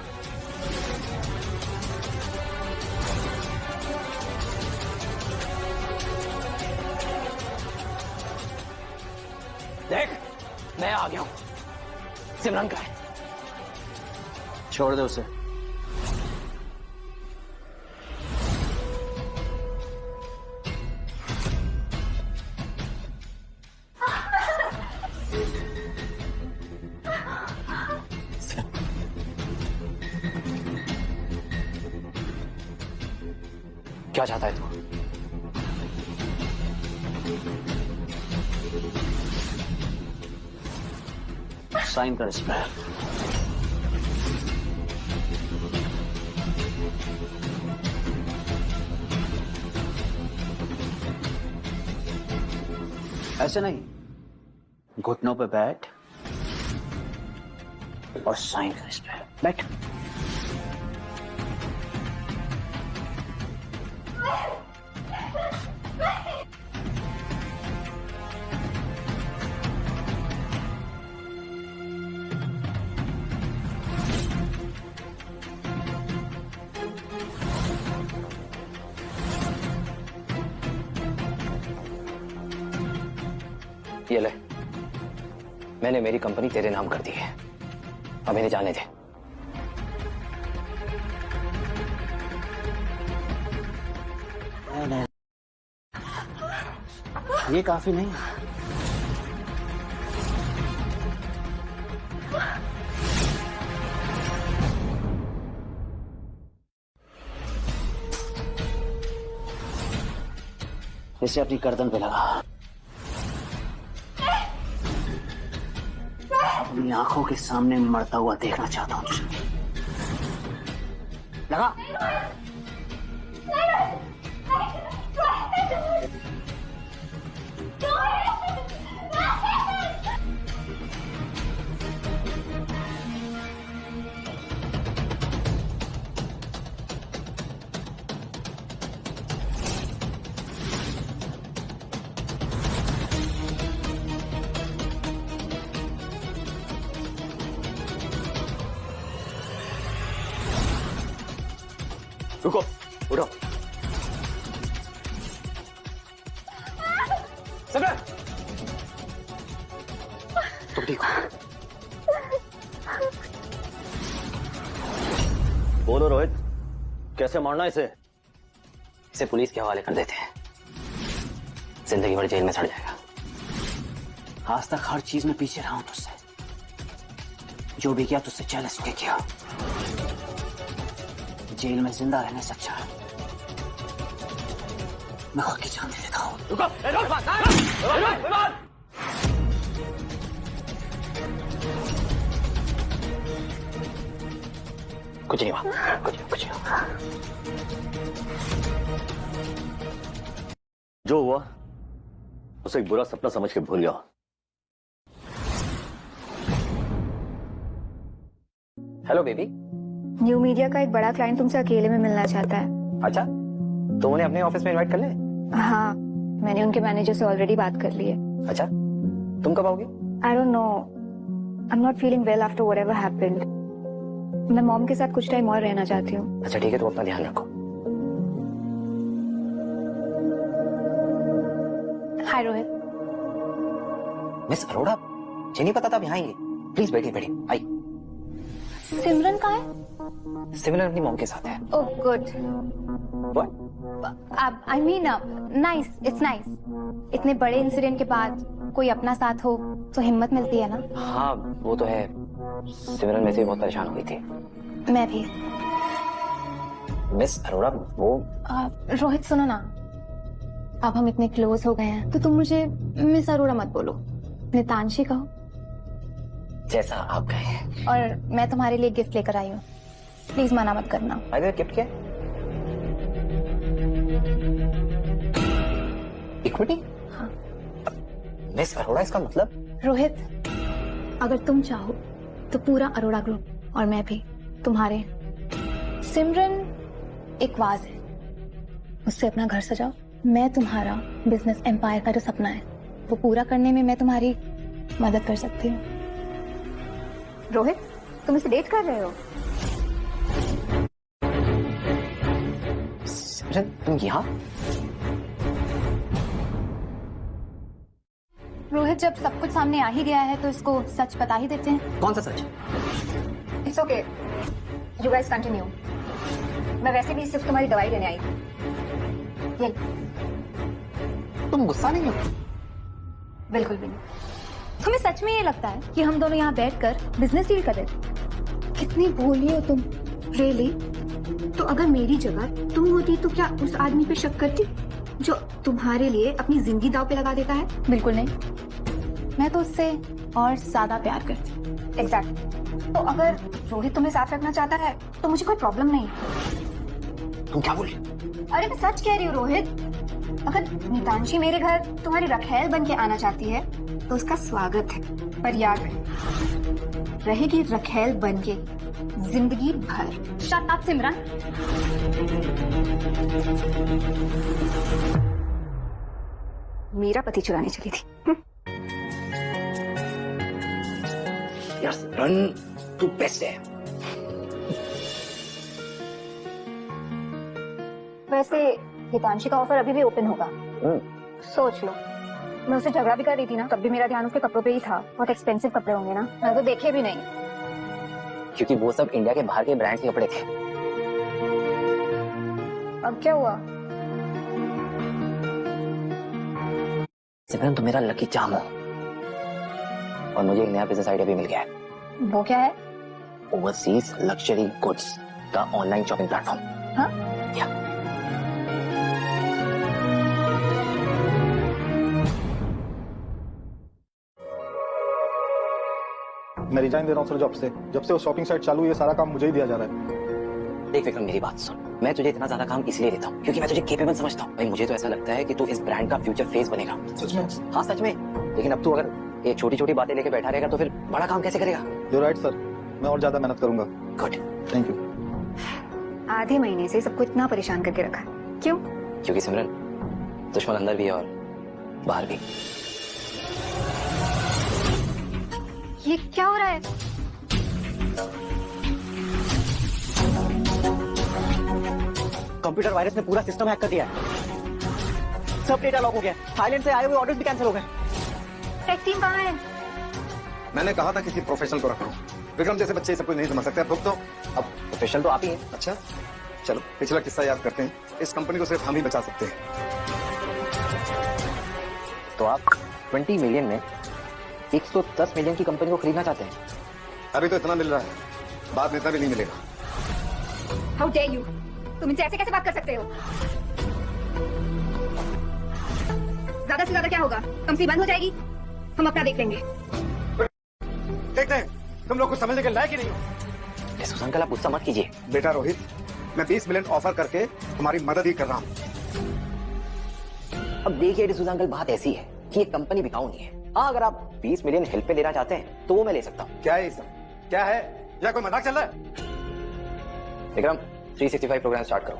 देख, मैं आ गया हूं। सिमरन का है। छोड़ दे उसे। क्या चाहता है तू? साइन कर इसमें। ऐसे नहीं, घुटनों पे बैठ और साइन कर इस पे। बैठ। ये ले, मैंने मेरी कंपनी तेरे नाम कर दी है। अब इन्हें जाने दे। नहीं, ये काफी नहीं है। इसे अपनी गर्दन पे लगा। अपनी आंखों के सामने मरता हुआ देखना चाहता हूं तुझे। लगा। रुको, उठो। सिमरन, तुम ठीक हो? बोलो रोहित, कैसे मारना इसे? इसे पुलिस के हवाले कर देते हैं। जिंदगी भर जेल में सड़ जाएगा। आज तक हर चीज में पीछे रहा हूं तुझसे। जो भी किया तुझसे जेलस होके किया। जेल में जिंदा रहने से अच्छा है मैं खुद की जान दे देता हूं। रुको, कुछ नहीं हुआ, कुछ नहीं हुआ। जो हुआ उसे एक बुरा सपना समझ के भूल जाओ। Hello baby. न्यू मीडिया का एक बड़ा क्लाइंट तुमसे अकेले में मिलना चाहता है। अच्छा, तो उन्हें अपने ऑफिस में इनवाइट कर ले। हाँ, मैंने उनके मैनेजर से ऑलरेडी बात कर ली है। अच्छा, तुम कब आओगे? I don't know, I am not feeling well after whatever happened. मैं मॉम के साथ कुछ टाइम और रहना चाहती हूँ। अच्छा ठीक है, तो अपना ध्यान रखो। हाय रोहित। मिस अरोड़ा, मुझे नहीं पता था आप यहाँ आएंगे। प्लीज बैठिए बैठिए। आई। सिमरन कहाँ है? सिमरन अपनी मॉम के साथ है। Oh good. I mean nice, it's nice. इतने बड़े इंसिडेंट के बाद कोई अपना साथ हो तो हिम्मत मिलती है ना। हाँ वो तो है। सिमरन वैसे भी बहुत परेशान हुई थी। मैं भी। मिस अरोड़ा वो रोहित सुनो ना, अब हम इतने क्लोज हो गए हैं तो तुम मुझे मिस अरोड़ा मत बोलो, नितांशी कहो। जैसा आप कहें। और मैं तुम्हारे लिए गिफ्ट लेकर आई हूँ, प्लीज मना मत करना। अरे गिफ्ट क्या? इक्विटी? हाँ। मिस अरोड़ा इसका मतलब? रोहित, अगर तुम चाहो तो पूरा अरोड़ा ग्रुप और मैं भी तुम्हारे। सिमरन एक वाज है, उससे अपना घर सजाओ। मैं तुम्हारा बिजनेस एम्पायर का जो सपना है वो पूरा करने में मैं तुम्हारी मदद कर सकती हूँ। रोहित, तुम इसे डेट कर रहे हो? सिमरन तुम यहाँ? रोहित, जब सब कुछ सामने आ ही गया है तो इसको सच बता ही देते हैं। कौन सा सच? It's okay, you guys continue. मैं वैसे भी सिर्फ तुम्हारी दवाई लेने आई थी। ये तुम गुस्सा नहीं हो? बिल्कुल भी नहीं। तुम्हें सच में ये लगता है कि हम दोनों यहाँ बैठकर बिजनेस डील कर रहे थे? कितनी भोली हो तुम। रियली? तो अगर मेरी जगह तुम होती तो क्या उस आदमी पे शक करती जो तुम्हारे लिए अपनी जिंदगी दांव पे लगा देता है? बिल्कुल नहीं, मैं तो उससे और ज्यादा प्यार करती। एग्जैक्ट। तो अगर रोहित तुम्हें साथ रखना चाहता है तो मुझे कोई प्रॉब्लम नहीं। तुम क्या बोल रही? अरे मैं सच कह रही हूँ रोहित, अगर नीतांशी मेरे घर तुम्हारी रखेल बन के आना चाहती है तो उसका स्वागत है, पर याद रहेगी रखेल बन के जिंदगी भर। शट अप सिमरन। मेरा पति चुराने चली थी। यार सिमरन तू बेस्ट है। वैसे हितांशी का ऑफर अभी भी ओपन होगा, सोच लो। मैं उससे झगड़ा भी कर रही थी ना, तब भी मेरा ध्यान उसके कपड़ों पे ही था। बहुत एक्सपेंसिव कपड़े होंगे ना, मैं तो देखे भी नहीं। क्योंकि वो सब इंडिया के बाहर के ब्रांड के कपड़े थे। अब क्या हुआ? सिमरन तुम मेरा लकी चार्म हो और मुझे एक नया बिजनेस आइडिया भी मिल गया है। वो क्या है? ओवरसीज लग्जरी गुड्स का ऑनलाइन शॉपिंग प्लेटफॉर्म। हाँ? या मैं रिजाइन दे रहा हूँ सर जॉब से। जब से वो शॉपिंग साइट चालू हुई है सारा काम मुझे ही दिया जा रहा है। देख विक्रम मेरी बात सुन, मैं तुझे इतना ज्यादा काम इसलिए देता हूँ क्योंकि मैं तुझे केपेबल समझता हूँ। भाई मुझे तो ऐसा लगता है कि तू इस ब्रांड का फ्यूचर फेस बनेगा। सच में? हाँ सच में। लेकिन अब तू अगर ये छोटी छोटी बातें लेके बैठा रहेगा तो फिर बड़ा काम कैसे करेगा? यू राइट सर, मैं और ज्यादा मेहनत करूंगा। Good, thank you. आधे महीने से सबको इतना परेशान करके रखा है, क्यों? क्योंकि सिमरन दुश्मन अंदर भी है और बाहर भी। ये क्या हो रहा है? कंप्यूटर वायरस ने पूरा सिस्टम हैक कर दिया है। सब डेटा लॉक हो गया। थाईलैंड से आए हुए ऑर्डर्स भी कैंसिल हो गए। टेक टीम कहाँ है? मैंने कहा था किसी प्रोफेशनल को रखो। विक्रम जैसे बच्चे सब कुछ नहीं समझ सकते। अब तो अब प्रोफेशनल तो आप ही हैं। अच्छा चलो पिछला किस्सा याद करते हैं। इस कंपनी को सिर्फ हम ही बचा सकते हैं। तो आप 20 मिलियन में 110 मिलियन की कंपनी को खरीदना चाहते हैं? अभी तो इतना मिल रहा है, बाद में इतना भी नहीं मिलेगा। हाउ डेयर यू, तुम इनसे ऐसे कैसे बात कर सकते हो? ज्यादा से ज्यादा क्या होगा? कंपनी बंद हो जाएगी, हम अपना देख लेंगे। देखते हैं, तुम लोग कुछ समझने के लायक ही नहीं हो। अंकल आप गुस्सा मत कीजिए। बेटा रोहित, मैं 20 मिलियन ऑफर करके तुम्हारी मदद ही कर रहा हूँ। अब देखिए डिसूजा अंकल, बात ऐसी है कि ये कंपनी बिकाऊ नहीं है। हाँ अगर आप 20 मिलियन हेल्प पे देना चाहते हैं तो वो मैं ले सकता हूँ। क्या है सब? क्या है? या कोई मजाक चल रहा है? विक्रम 365 प्रोग्राम स्टार्ट करो।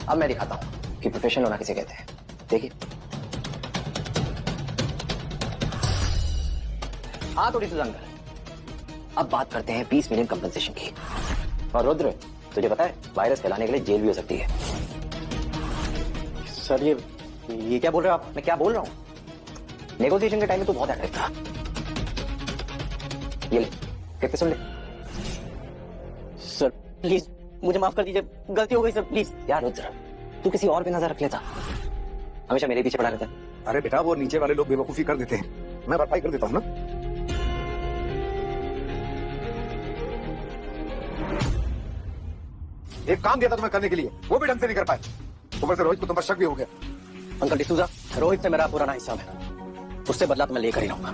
अब मैं दिखाता हूं कि प्रोफेशनल होना किसे कहते हैं। देखिए हाँ तो डिसूजा अंकल, अब बात करते हैं 20 मिलियन कंपनसेशन की। और रुद्र तुझे पता है वायरस फैलाने के लिए जेल भी हो सकती है। सर ये क्या बोल रहे हो आप? मैं क्या बोल रहा हूँ? नेगोशिएशन के टाइम में तो बहुत एक्टिव था। ये ले, कहते सुन ले। सर प्लीज मुझे माफ कर दीजिए, गलती हो गई सर, प्लीज। यार रुद्र तू किसी और पे नजर रख लेता, हमेशा मेरे पीछे पड़ा रहता। अरे बेटा वो नीचे वाले लोग बेवकूफी कर देते हैं, मैं भरपाई कर देता हूँ ना। एक काम दिया था तुम्हें करने के लिए, वो भी ढंग से नहीं कर पाए। ऊपर से रोहित को तुम पर शक भी हो गया। अंकल डिसूजा, रोहित से मेरा पुराना हिसाब है, उससे बदला तो मैं लेकर ही रहूंगा।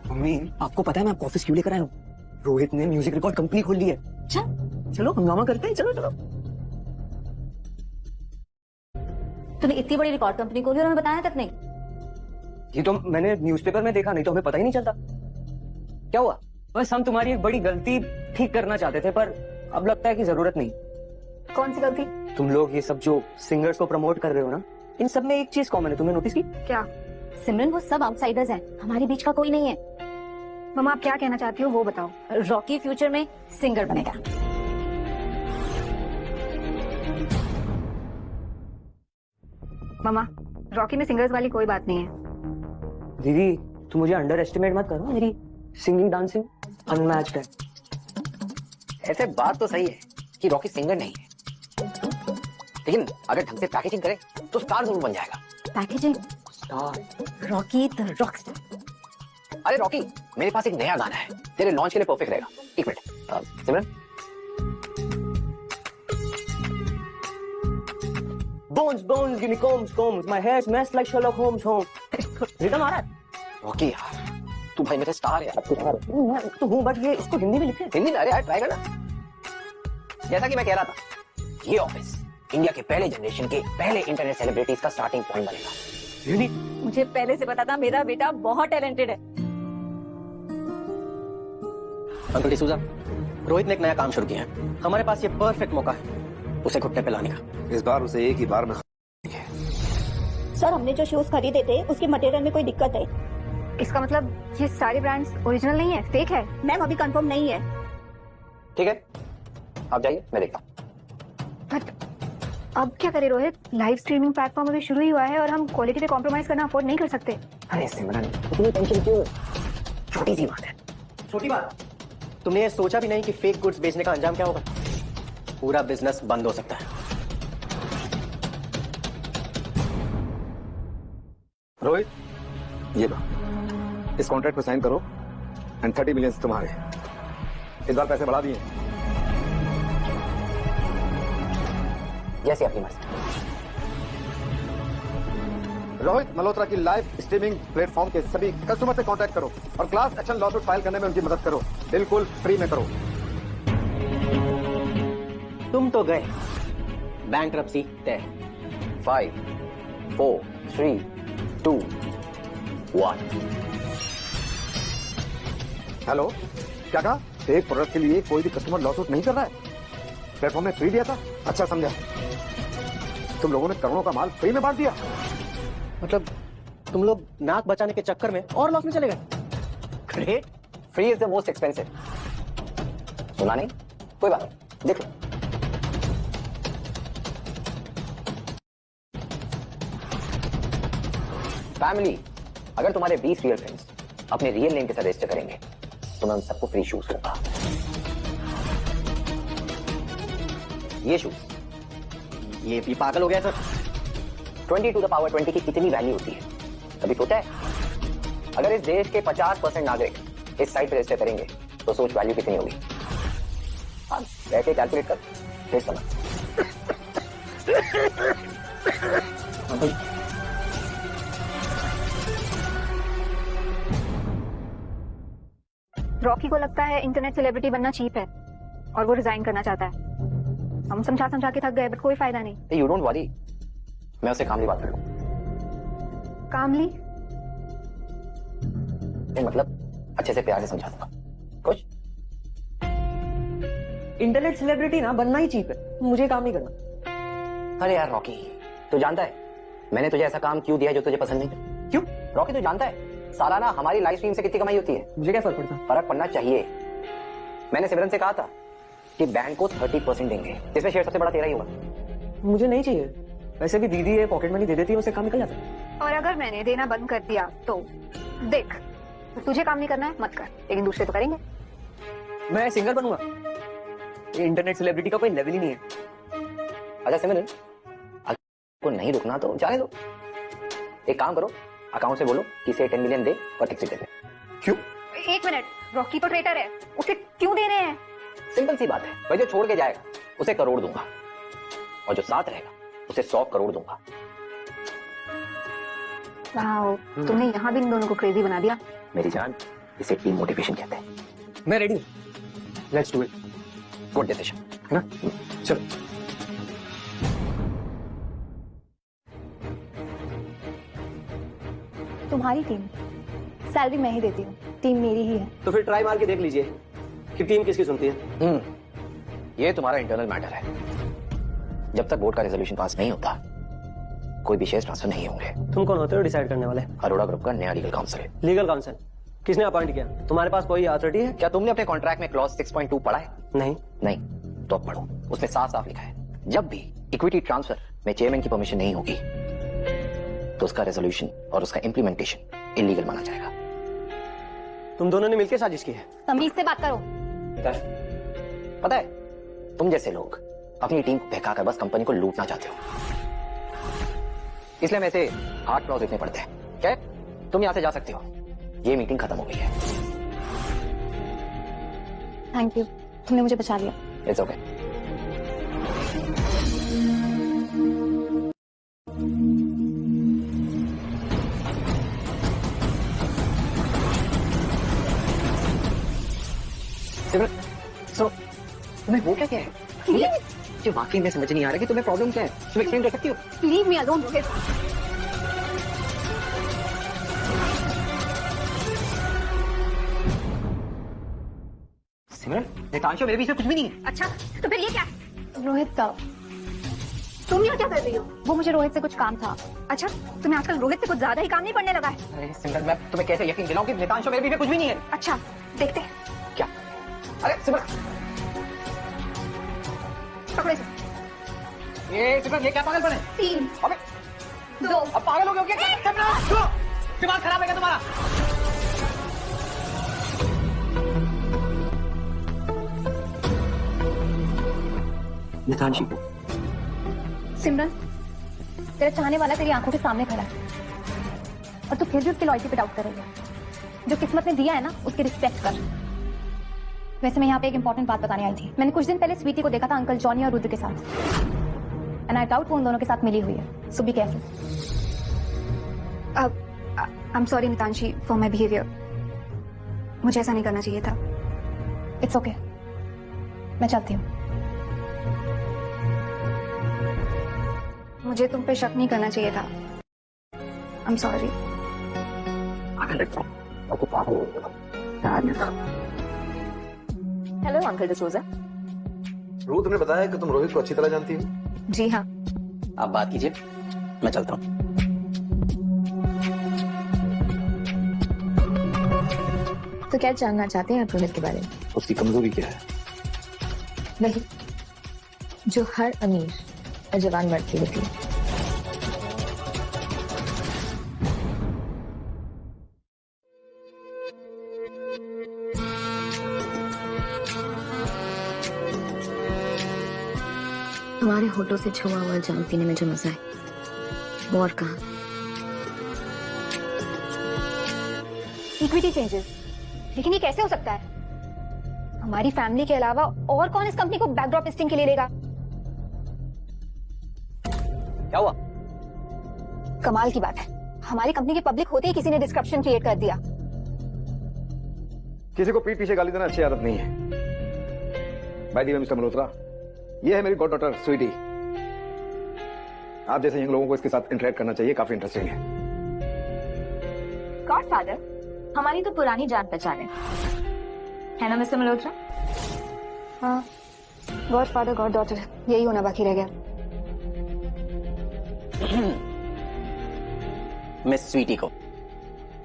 मम्मी आपको पता है मैं आपको ऑफिस क्यों लेकर आया हूँ? रोहित ने म्यूजिक रिकॉर्ड कंपनी खोल ली है। चलो हंगामा करते हैं, चलो चलो। तूने इतनी बड़ी रिकॉर्ड कंपनी खोली और हमें बताया तक नहीं। ये तो मैंने न्यूज़पेपर में देखा, नहीं तो हमें पता ही नहीं चलता। क्या हुआ? बस हम तुम्हारी एक बड़ी गलती ठीक करना चाहते थे, पर अब लगता है कि जरूरत नहीं। कौन सी गलती? तुम लोग ये सब जो सिंगर्स को प्रमोट कर रहे हो ना, इन सब में एक चीज कॉमन है, तुमने नोटिस की? क्या? सिमरन, वो सब आउटसाइडर्स हैं, हमारे बीच का कोई नहीं है। मम्मा आप क्या कहना चाहती हो वो बताओ। रॉकी फ्यूचर में सिंगर बनेगा। मम्मा, रॉकी में सिंगर्स वाली कोई बात नहीं है। दीदी तुम मुझे अंडर एस्टिमेट मत करो, मेरी सिंगिंग डांसिंग अनमैच्ड है। ऐसे बात तो सही है कि रॉकी सिंगर नहीं है, लेकिन अगर ढंग से पैकेजिंग करे तो स्टार जरूर बन जाएगा। Packaging? Star? Rocky the Rockstar. अरे रॉकी, मेरे पास एक नया गाना है, तेरे लॉन्च के लिए परफेक्ट रहेगा। एक minute Simran. Bones, bones, give me combs, combs. My hair's messed like Sherlock Holmes home. Rhythm आ रहा है? रॉकी यार, तू भाई मेरे स्टार यार। तो हूँ, बट ये इसको हिंदी में लिखे। हिंदी में? अरे यार ट्राई करना। जैसा कि मैं कह रहा था, ये ऑफिस इंडिया के पहले जनरेशन के पहले इंटरनेट सेलिब्रिटीज का स्टार्टिंग पॉइंट बनेगा। Really? मुझे पहले से पता था मेरा बेटा बहुत टैलेंटेड है। अंकल डिसूजा, रोहित ने एक नया काम शुरू किया है, हमारे पास ये परफेक्ट मौका है उसे घुटने पे लाने का। इस बार उसे एक ही बार में सर, हमने जो शूज खरीदे थे उसके मटेरियल में कोई दिक्कत है। इसका मतलब ये सारे ब्रांड्स ओरिजिनल नहीं है, फेक है? मैम अभी कंफर्म नहीं है। ठीक है, आप जाइए, मैं देखता हूँ। अब क्या करे रोहित, लाइव स्ट्रीमिंग प्लेटफॉर्म अभी शुरू ही हुआ है और हम क्वालिटी पे कॉम्प्रोमाइज करना अफोर्ड नहीं कर सकते। अरे सिमरन, इतनी टेंशन क्यों? छोटी सी बात है। छोटी बात? तुमने ये सोचा भी नहीं कि फेक गुड्स बेचने का अंजाम क्या होगा? पूरा बिजनेस बंद हो सकता है। रोहित, ये लो, इस कॉन्ट्रैक्ट पे साइन करो एंड 30 मिलियन तुम्हारे। इस बार पैसे बढ़ा दिए। जैसे आपकी मर्जी। रोहित मल्होत्रा की लाइव स्ट्रीमिंग प्लेटफॉर्म के सभी कस्टमर से कांटेक्ट करो और क्लास एक्शन लॉसूट फाइल करने में उनकी मदद करो, बिल्कुल फ्री में करो। तुम तो गए, बैंकरप्सी तय। 5, 4, 3, 2, 1। हेलो, क्या कहा? एक प्रोडक्ट के लिए कोई भी कस्टमर लॉसूट नहीं कर रहा है? प्लेटफॉर्म ने फ्री दिया था? अच्छा समझा। तुम लोगों ने करोड़ों का माल फ्री में बांट दिया। मतलब तुम लोग नाक बचाने के चक्कर में और लॉस में चले गए। Great. Free is the most expensive. सुना नहीं? कोई बात नहीं, देख लो। फैमिली, अगर तुम्हारे 20 रियल फ्रेंड्स अपने रियल नेम के साथ रजिस्टर करेंगे तो मैं उन सबको फ्री शूज दूंगा। ये शूज, ये भी पागल हो गया सर। 20 टू द पावर 20 की कितनी वैल्यू होती है कभी सोचा है? अगर इस देश के 50% नागरिक इस साइट पर रजिस्टर करेंगे तो सोच वैल्यू कितनी होगी? हाँ, बैठे कैलकुलेट कर, फिर समझ। रॉकी को लगता है इंटरनेट सेलिब्रिटी बनना चीप है और वो रिजाइन करना चाहता है। हम समझा समझा के थक गए, बट कोई फायदा नहीं। यू डोंट वरी, मैं उससे कामली बात कर लूं। कामली? मतलब अच्छे से प्यार से समझा दूंगा। कुछ इंटरनेट सेलिब्रिटी ना बनना ही चीप है, मुझे काम नहीं करना। अरे यार रॉकी, तू जानता है मैंने तुझे ऐसा काम क्यों दिया जो तुझे पसंद नहीं? क्यों? रॉकी तू जानता है सालाना हमारी लाइव स्ट्रीम से कितनी कमाई होती है? मुझे क्या फर्क पड़ता? फर्क पड़ना चाहिए। मैंने सिमरन से कहा था कि बैंक को 30% देंगे, जिसमें शेयर सबसे बड़ा तेरा ही होगा। मुझे नहीं चाहिए, वैसे भी दीदी ये पॉकेट मनी दे देती है, उससे काम निकल जाता है। और अगर मैंने देना बंद कर दिया तो देख, तुझे काम नहीं करना है मत कर, लेकिन दूसरे तो करेंगे। मैं सिंगर बनूंगा, ये इंटरनेट सेलिब्रिटी का कोई लेवल ही नहीं है। अच्छा सिमरन, अगर को नहीं रुकना तो जाने दो। एक काम करो, अकाउंट से बोलो कि इसे 10 मिलियन दे और टिकट दे दे। क्यों? एक मिनट, रॉकी तो ट्रेटर है, उसे क्यों दे रहे हैं? सिंपल सी बात है, भाई जो छोड़ के जाएगा उसे करोड़ दूंगा और जो साथ रहेगा उसे 100 करोड़ दूंगा। वाओ, तुमने यहाँ भी इन दोनों को क्रेजी बना दिया। मेरी जान, इसे टीम मोटिवेशन कहते हैं। मैं रेडी हूँ, let's do it. Good decision, है ना? चलो। तुम्हारी टीम, सैलरी मैं ही देती हूँ, टीम मेरी ही है। तो फिर ट्राई मार के देख लीजिए कि टीम किसकी सुनती है। ये तुम्हारा इंटरनल मैटर है। जब तक बोर्ड का रेजोल्यूशन पास नहीं होता कोई भी शेयर ट्रांसफर नहीं होंगे। तुम कौन होते हो डिसाइड करने वाले? अरोड़ा ग्रुप का नया लीगल काउंसिल। लीगल काउंसिल किसने अपॉइंट किया? तुम्हारे पास कोई अथॉरिटी है? क्या तुमने अपने कॉन्ट्रैक्ट में क्लॉज 6.2 पढ़ा है? नहीं। नहीं तो अब पढ़ो। उसमें साफ साफ लिखा है जब भी इक्विटी ट्रांसफर में चेयरमैन की परमिशन नहीं होगी तो उसका रेजोल्यूशन और उसका इंप्लीमेंटेशन इलीगल माना जाएगा। तुम दोनों ने मिलकर साजिश की है। तमीज से बात करो। पता है तुम जैसे लोग अपनी टीम को बहकाकर बस कंपनी को लूटना चाहते हो, इसलिए मैं से हार्ड क्लॉज लिखने पड़ते हैं। क्या तुम यहां से जा सकते हो, ये मीटिंग खत्म हो गई है। थैंक यू, तुमने मुझे बचा लिया। It's okay. तुम्हें वो क्या है? जो वाकई में समझ नहीं आ रहा कि तुम्हें प्रॉब्लम क्या है। तुम एक्सप्लेन कर सकती हो? Leave me alone Rohit. Simran, Nitanshu मेरे बीच में कुछ भी नहीं है। अच्छा तो फिर ये क्या? रोहित का तुम यहाँ क्या कर रही हो? वो मुझे रोहित से कुछ काम था। अच्छा तुम्हें आजकल रोहित से कुछ ज्यादा ही काम नहीं पड़ने लगा है? अरे सिमरन, मैं तुम्हें कैसे यकीन दिलाऊं कि नितांशु मेरे बीच में कुछ भी नहीं है। अच्छा देखते क्या? अरे सिमरन, पकड़ो इसे। ये सिमरन ये क्या पागलपन है? 3 अबे 2 अब पागल हो गए हो क्या? सिमरन दिमाग खराब है क्या तुम्हारा? नितांशी सिमरन, तेरा चाहने वाला तेरी आंखों के सामने खड़ा है और तू फिर भी उसकी लॉयल्टी पे डाउट कर रही है। जो किस्मत ने दिया है ना उसकी रिस्पेक्ट कर। वैसे मैं यहाँ पे एक इंपॉर्टेंट बात बताने आई थी। मैंने कुछ दिन पहले स्वीटी को देखा था अंकल जॉनी और रुद्र के साथ, एंड आई डाउट वो उन दोनों के साथ मिली हुई है। So be careful. I am sorry Nitanshi for my behaviour. मुझे ऐसा नहीं करना चाहिए था। इट्स ओके, मैं चलती हूँ। मुझे तुम पे शक नहीं करना चाहिए था। आई am sorry. Hello uncle D'Souza. Ruth ने बताया कि तुम रोहित को अच्छी तरह जानती हो। जी हाँ। आप बात कीजिए, मैं चलता हूँ। तो क्या जानना चाहते हैं आप रोहित के बारे में? उसकी कमजोरी क्या है? वही जो हर अमीर और जवान मर्द की होती है। हमारे होठों से छुआ हुआ जाम पीने में जो मजा है वो और कहाँ। इक्विटी चेंजेस, लेकिन ये कैसे हो सकता है? हमारी फैमिली के अलावा और कौन इस कंपनी को बैकड्रॉप लिस्टिंग के लिए लेगा? क्या हुआ? कमाल की बात है, हमारी कंपनी के पब्लिक होते ही किसी ने डिस्क्रप्शन क्रिएट कर दिया। किसी को पीठ पीछे गाली देना अच्छी आदत नहीं है। By the way mister Malhotra, ये है मेरी गॉड डॉटर स्वीटी। आप जैसे यंग लोगों को इसके साथ इंटरेक्ट करना चाहिए, काफी इंटरेस्टिंग है। गॉडफादर हमारी तो पुरानी जान पहचान है ना मिस्टर मल्होत्रा? हाँ, गॉडफादर गॉड डॉटर यही होना बाकी रह गया। मिस स्वीटी को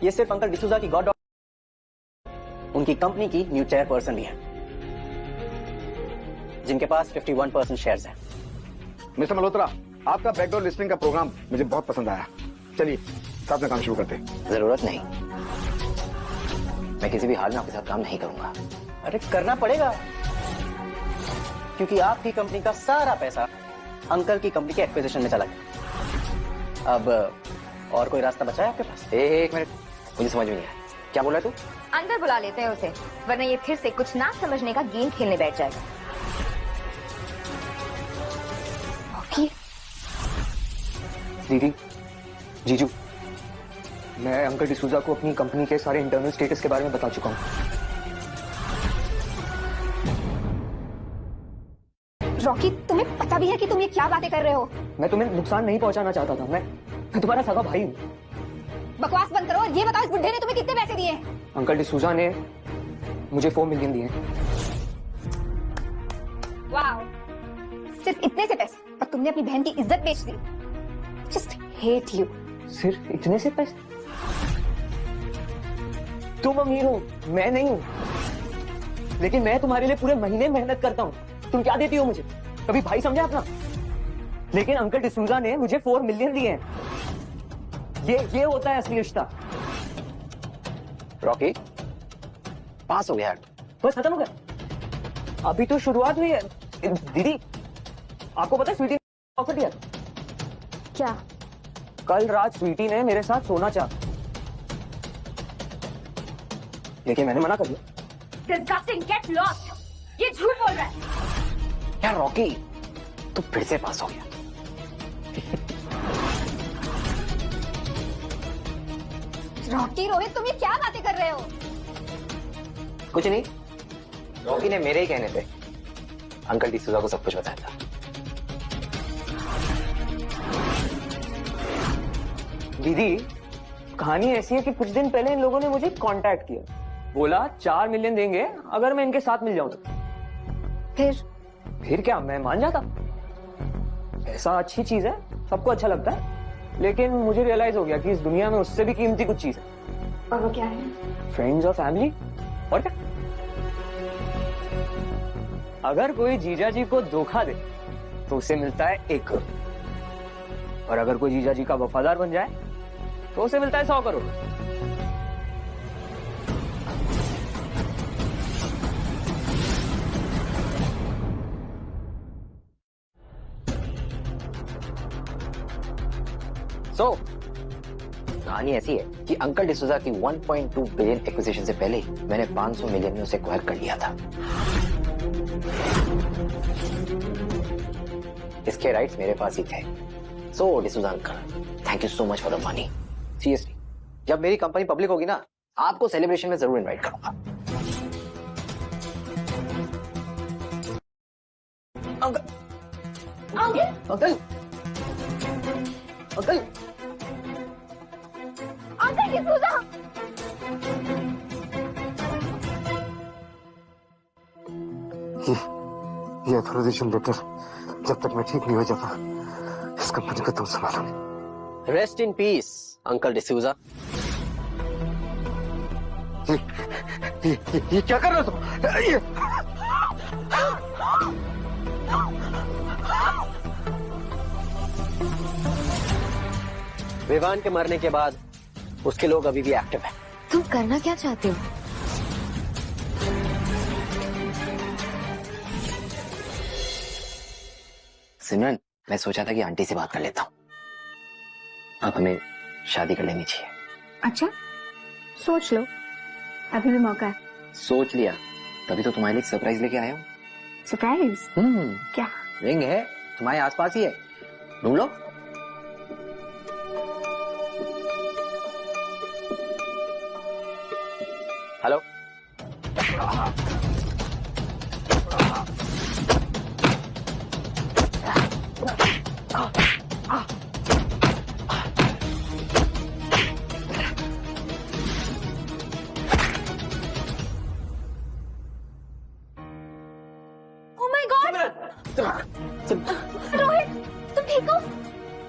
ये सिर्फ अंकल डिसूजा की गॉड डॉटर, उनकी कंपनी की न्यू चेयरपर्सन भी है जिनके पास 51% शेयर्स हैं। मिस्टर मल्होत्रा, आपका बैकडोर लिस्टिंग का प्रोग्राम मुझे बहुत पसंद आया। चलिए साथ में काम शुरू करते हैं। जरूरत नहीं, मैं किसी भी हाल में आपके साथ काम नहीं करूंगा। अरे करना पड़ेगा, क्योंकि आपकी कंपनी का सारा पैसा अंकल की कंपनी के एक्विजिशन में चला गया। अब और कोई रास्ता बचा है आपके पास? एक मिनट, मुझे समझ में नहीं आया, क्या बोला तू? अंदर बुला लेते हैं उसे, वरना ये फिर से कुछ ना समझने का गेम खेलने बैठ जाएगा। दीदी, जीजू, मैं अंकल डिसूजा को अपनी कंपनी के सारे इंटरनल स्टेटस के बारे में बता चुका हूँ। रॉकी, तुम्हें पता भी है कि तुम ये क्या बातें कर रहे हो? मैं तुम्हें नुकसान नहीं पहुंचाना चाहता था। मैं तुम्हारा सगा भाई हूँ। बकवास बंद करो और ये बताओ इस बुढ़े ने तुम्हें कितने पैसे दिए? अंकल डिसूजा ने मुझे 4 मिलियन दिए। वाओ, सिर्फ इतने से पैसे और तुमने अपनी बहन की इज्जत बेच दी। Just hate you. सिर्फ इतने से पैसे? तुम अमीर हो, मैं नहीं हूं, लेकिन मैं तुम्हारे लिए पूरे महीने मेहनत करता हूं। तुम क्या देती हो मुझे? कभी भाई समझा अपना? लेकिन अंकल डिसूजा ने मुझे 4 मिलियन दिए हैं। ये होता है असली रिश्ता। रॉकी, पास हो गया। बस खत्म हो गया? अभी तो शुरुआत हुई है। दीदी, आपको पता है स्वीटी ने ऑफर दिया? क्या? कल रात स्वीटी ने मेरे साथ सोना चाहा, लेकिन मैंने मना कर दिया। Disgusting, get lost. ये झूठ बोल रहा है। यार रॉकी, तू फिर से पास हो गया। रॉकी, रोहित, तुम ये क्या बातें कर रहे हो? कुछ नहीं, रॉकी ने मेरे ही कहने पे अंकल डिसूजा को सब कुछ बताया था। दीदी, कहानी ऐसी है कि कुछ दिन पहले इन लोगों ने मुझे कांटेक्ट किया, बोला 4 मिलियन देंगे अगर मैं इनके साथ मिल जाऊं तो। फिर क्या, मैं मान जाता। ऐसा अच्छी चीज है, सबको अच्छा लगता है, लेकिन मुझे रियलाइज हो गया कि इस दुनिया में उससे भी कीमती कुछ चीज है। और वो क्या है? फ्रेंड्स और फैमिली। और क्या? अगर कोई जीजा जी को धोखा दे तो उसे मिलता है 1 करोड़, और अगर कोई जीजा जी का वफादार बन जाए तो उसे मिलता है 100 करोड़। कहानी ऐसी है कि अंकल डिसूजा की 1.2 बिलियन एक्विजिशन से पहले ही मैंने 500 मिलियन में उसे एक्वायर कर लिया था। इसके राइट्स मेरे पास ही थे। So D'Souza uncle, thank you so much for the money. Seriously, जब मेरी कंपनी पब्लिक होगी ना, आपको सेलिब्रेशन में जरूर इनवाइट करूंगा। Uncle uncle uncle uncle D'Souza! ये ऑथराइजेशन लेटर जब तक मैं ठीक नहीं हो जाता, इस कंपनी को तुम संभालो। Rest in peace uncle D'Souza. ये क्या कर रहे हो तुम? विवान के मरने के बाद उसके लोग अभी भी एक्टिव हैं। तुम करना क्या चाहते हो? सिमरन, मैं सोचा था कि आंटी से बात कर लेता हूँ। अब हमें शादी कर लेनी चाहिए। अच्छा, सोच लो, अभी भी मौका है। सोच लिया, तभी तो तुम्हारे लिए एक सरप्राइज लेके आया हूँ। सरप्राइज? क्या? रिंग है, तुम्हारे आसपास ही है, ढूंढ लो। Hello, Oh my God! Rohit, तुम ठीक हो?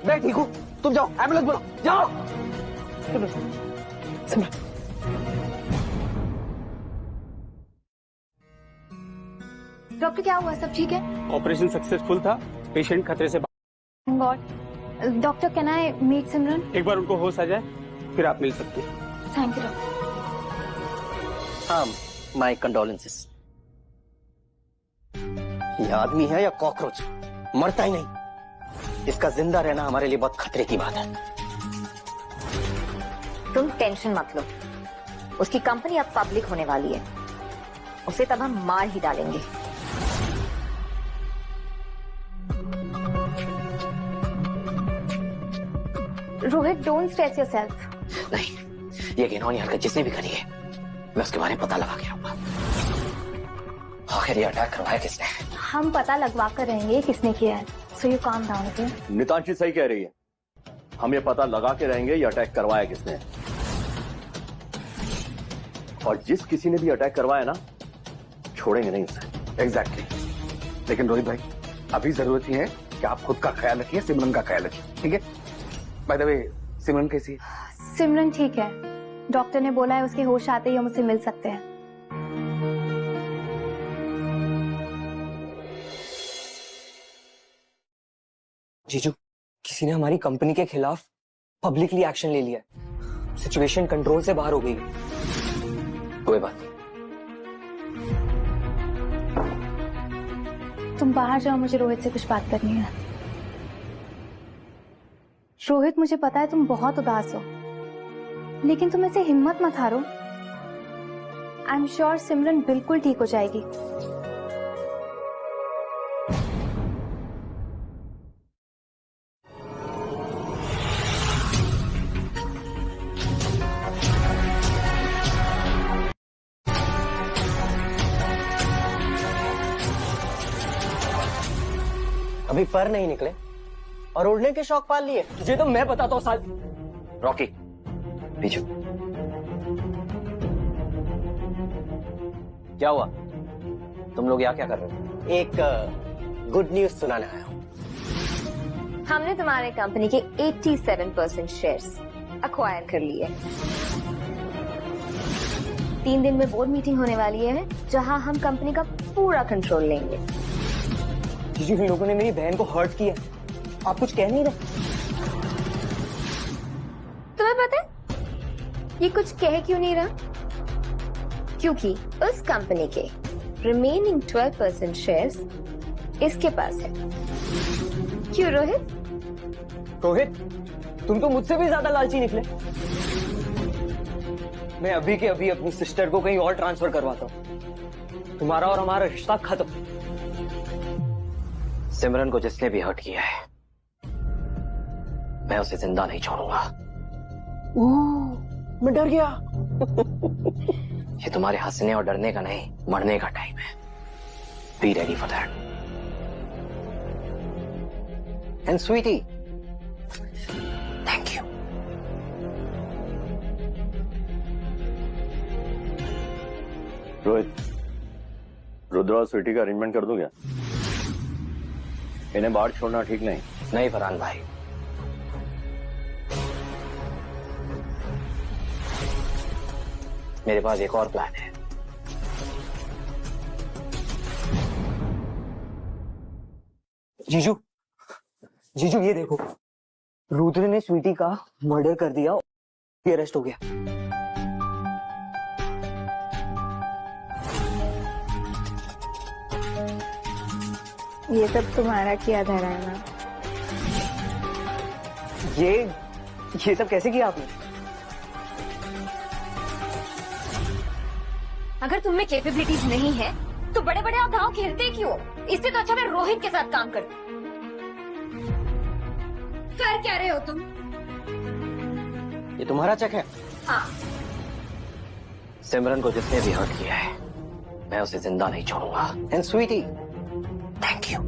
मैं ठीक हूँ, तुम जाओ, एम्बुलेंस बुलाओ, जाओ। डॉक्टर, क्या हुआ? सब ठीक है? ऑपरेशन सक्सेसफुल था, पेशेंट खतरे से गॉड। Doctor, can I meet Simran? एक बार उनको होश आ जाए फिर आप मिल सकते हैं। Thank you doctor. हाँ, माय कंडोलेंसेस। ये आदमी है या कॉकरोच, मरता ही नहीं। इसका जिंदा रहना हमारे लिए बहुत खतरे की बात है। तुम टेंशन मत लो, उसकी कंपनी अब पब्लिक होने वाली है, उसे तब हम मार ही डालेंगे। Rohit, don't stress yourself. नहीं, ये घिनौनी हरकत जिसने भी करी है, मैं उसके बारे में पता लगा के आऊंगा। आखिर ये अटैक करवाया किसने? हम पता लगवा कर रहेंगे किसने किया है। So you calm down. Nitanshi सही कह रही है, हम ये पता लगा के रहेंगे ये अटैक करवाया किसने। और जिस किसी ने भी अटैक करवाया ना, छोड़ेंगे नहीं उसे। एग्जैक्टली। लेकिन रोहित भाई, अभी जरूरत ही है कि आप खुद का ख्याल रखिए, सिमरन का ख्याल रखिए, ठीक है? बाय द वे, सिमरन कैसी है? सिमरन ठीक है, डॉक्टर ने बोला है उसके होश आते ही हम उससे मिल सकते हैं। जीजू, किसी ने हमारी कंपनी के खिलाफ पब्लिकली एक्शन ले लिया है। सिचुएशन कंट्रोल से बाहर हो गई है। कोई बात नहीं। तुम बाहर जाओ, मुझे रोहित से कुछ बात करनी है। रोहित, मुझे पता है तुम बहुत उदास हो, लेकिन तुम ऐसे हिम्मत मत हारो। आई एम श्योर सिमरन बिल्कुल ठीक हो जाएगी। अभी पर नहीं निकले और उड़ने के शौक पाल लिए। तुझे तो मैं बताता हूँ साल। रॉकी, पीछे। क्या हुआ? तुम लोग यहाँ क्या कर रहे हो? एक गुड न्यूज सुनाने आया हूँ। हमने तुम्हारे कंपनी के 87% शेयर्स अक्वायर कर लिए। 3 दिन में बोर्ड मीटिंग होने वाली है, जहां हम कंपनी का पूरा कंट्रोल लेंगे। जीजू, इन लोगों ने मेरी बहन को हर्ट किया। आप कुछ कह नहीं रहे? तुम्हें पता है ये कुछ कह क्यों नहीं रहा? क्योंकि उस कंपनी के रिमेनिंग 12% शेयर्स इसके पास है। क्यों रोहित? रोहित, तुम तो मुझसे भी ज्यादा लालची निकले। मैं अभी के अभी अपनी सिस्टर को कहीं और ट्रांसफर करवाता हूँ। तुम्हारा और हमारा रिश्ता खत्म। सिमरन को जिसने भी हर्ट किया है, मैं उसे जिंदा नहीं छोड़ूंगा। मैं डर गया। ये तुम्हारे हंसने और डरने का नहीं, मरने का टाइम है। Be ready for that. And Sweety, thank you. Rohit, Rudra और स्वीटी का अरेंजमेंट कर दो क्या? इन्हें बाहर छोड़ना ठीक नहीं। नहीं फरहान भाई, मेरे पास एक और प्लान है। जीजू, जीजू ये देखो, रुद्र ने स्वीटी का मर्डर कर दिया, ये अरेस्ट हो गया। ये सब तुम्हारा किया धरा है ना? ये सब कैसे किया आपने? अगर तुम में कैपेबिलिटीज नहीं है तो बड़े बड़े आप गांव खेलते क्यों? इससे तो अच्छा मैं रोहित के साथ काम करती। कर क्या रहे हो तुम? ये तुम्हारा चेक है? हाँ। सिमरन को जिसने भी हर्ट किया है, मैं उसे जिंदा नहीं छोड़ूंगा। And Sweety, thank you.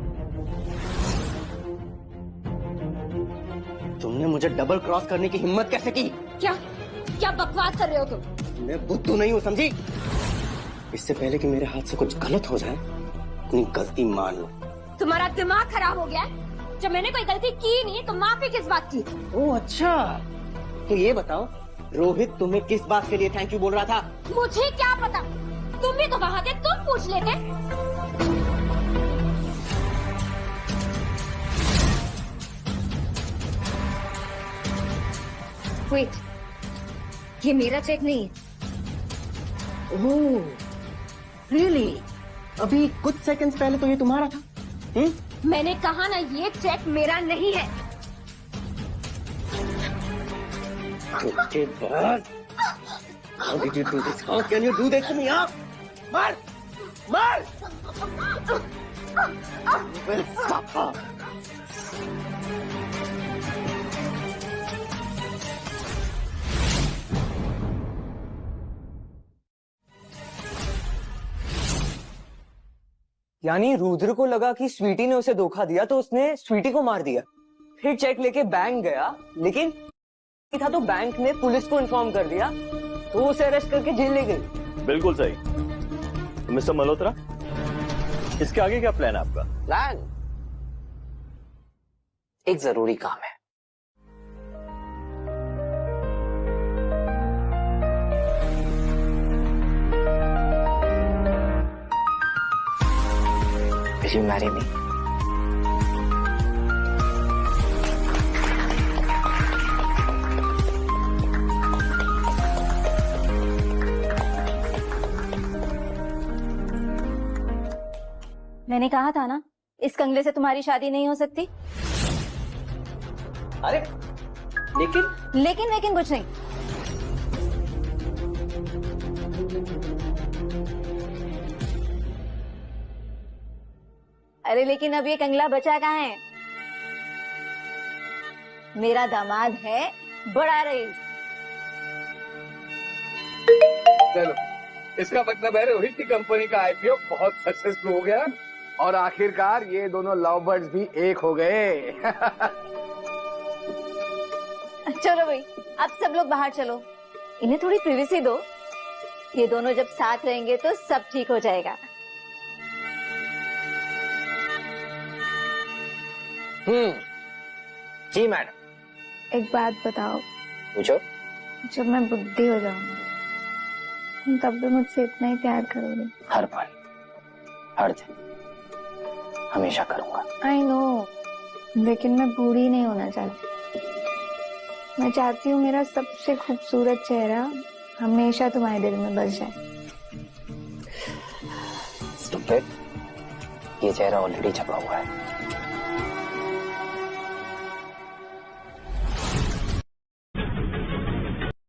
तुमने मुझे डबल क्रॉस करने की हिम्मत कैसे की? क्या बकवास कर रहे हो तुम? मैं बुद्धू नहीं हूँ, समझी? इससे पहले कि मेरे हाथ से कुछ गलत हो जाए, अपनी गलती मान लो। तुम्हारा दिमाग खराब हो गया है? जब मैंने कोई गलती की नहीं तो माफी किस बात की? ओह अच्छा, तो ये बताओ, रोहित तुम्हें किस बात के लिए थैंक यू बोल रहा था? मुझे क्या पता, तुम भी तो वहां थे, तुम पूछ लेते। वेट, ये मेरा चेक नहीं है। Oh really? अभी कुछ सेकंड्स पहले तो ये तुम्हारा था। मैंने कहा ना, ये चेक मेरा नहीं है। उसके बाद How did you do this? How can you do this to me? Huh? मार! मार! Well, stop. यानी रुद्र को लगा कि स्वीटी ने उसे धोखा दिया तो उसने स्वीटी को मार दिया, फिर चेक लेके बैंक गया, लेकिन था तो बैंक ने पुलिस को इन्फॉर्म कर दिया तो उसे अरेस्ट करके जेल ले गई। बिल्कुल सही। तो मिस्टर मल्होत्रा, इसके आगे क्या प्लान है आपका? प्लान एक जरूरी काम है। Will you marry me? मैंने कहा था ना, इस कंगले से तुम्हारी शादी नहीं हो सकती। अरे लेकिन कुछ नहीं। अरे लेकिन अब ये कंगला बचा कहाँ है? मेरा दामाद है बड़ा रईस। चलो, इसका मतलब है रोहित की कंपनी का आईपीओ बहुत सक्सेसफुल हो गया और आखिरकार ये दोनों लव बर्ड्स भी एक हो गए। चलो भाई, अब सब लोग बाहर चलो, इन्हें थोड़ी प्रिवेसी दो। ये दोनों जब साथ रहेंगे तो सब ठीक हो जाएगा। जी मैडम। एक बात बताओ, पूछो। जब मैं बुढ़ी हो जाऊंगी तब भी मुझसे इतना ही प्यार करोगे? हर पल, हर दिन, हमेशा करूंगा। आई नो, लेकिन मैं बूढ़ी नहीं होना चाहती। मैं चाहती हूँ मेरा सबसे खूबसूरत चेहरा हमेशा तुम्हारे दिल में बस जाए। स्टूपिड, ये चेहरा ऑलरेडी छपा हुआ है।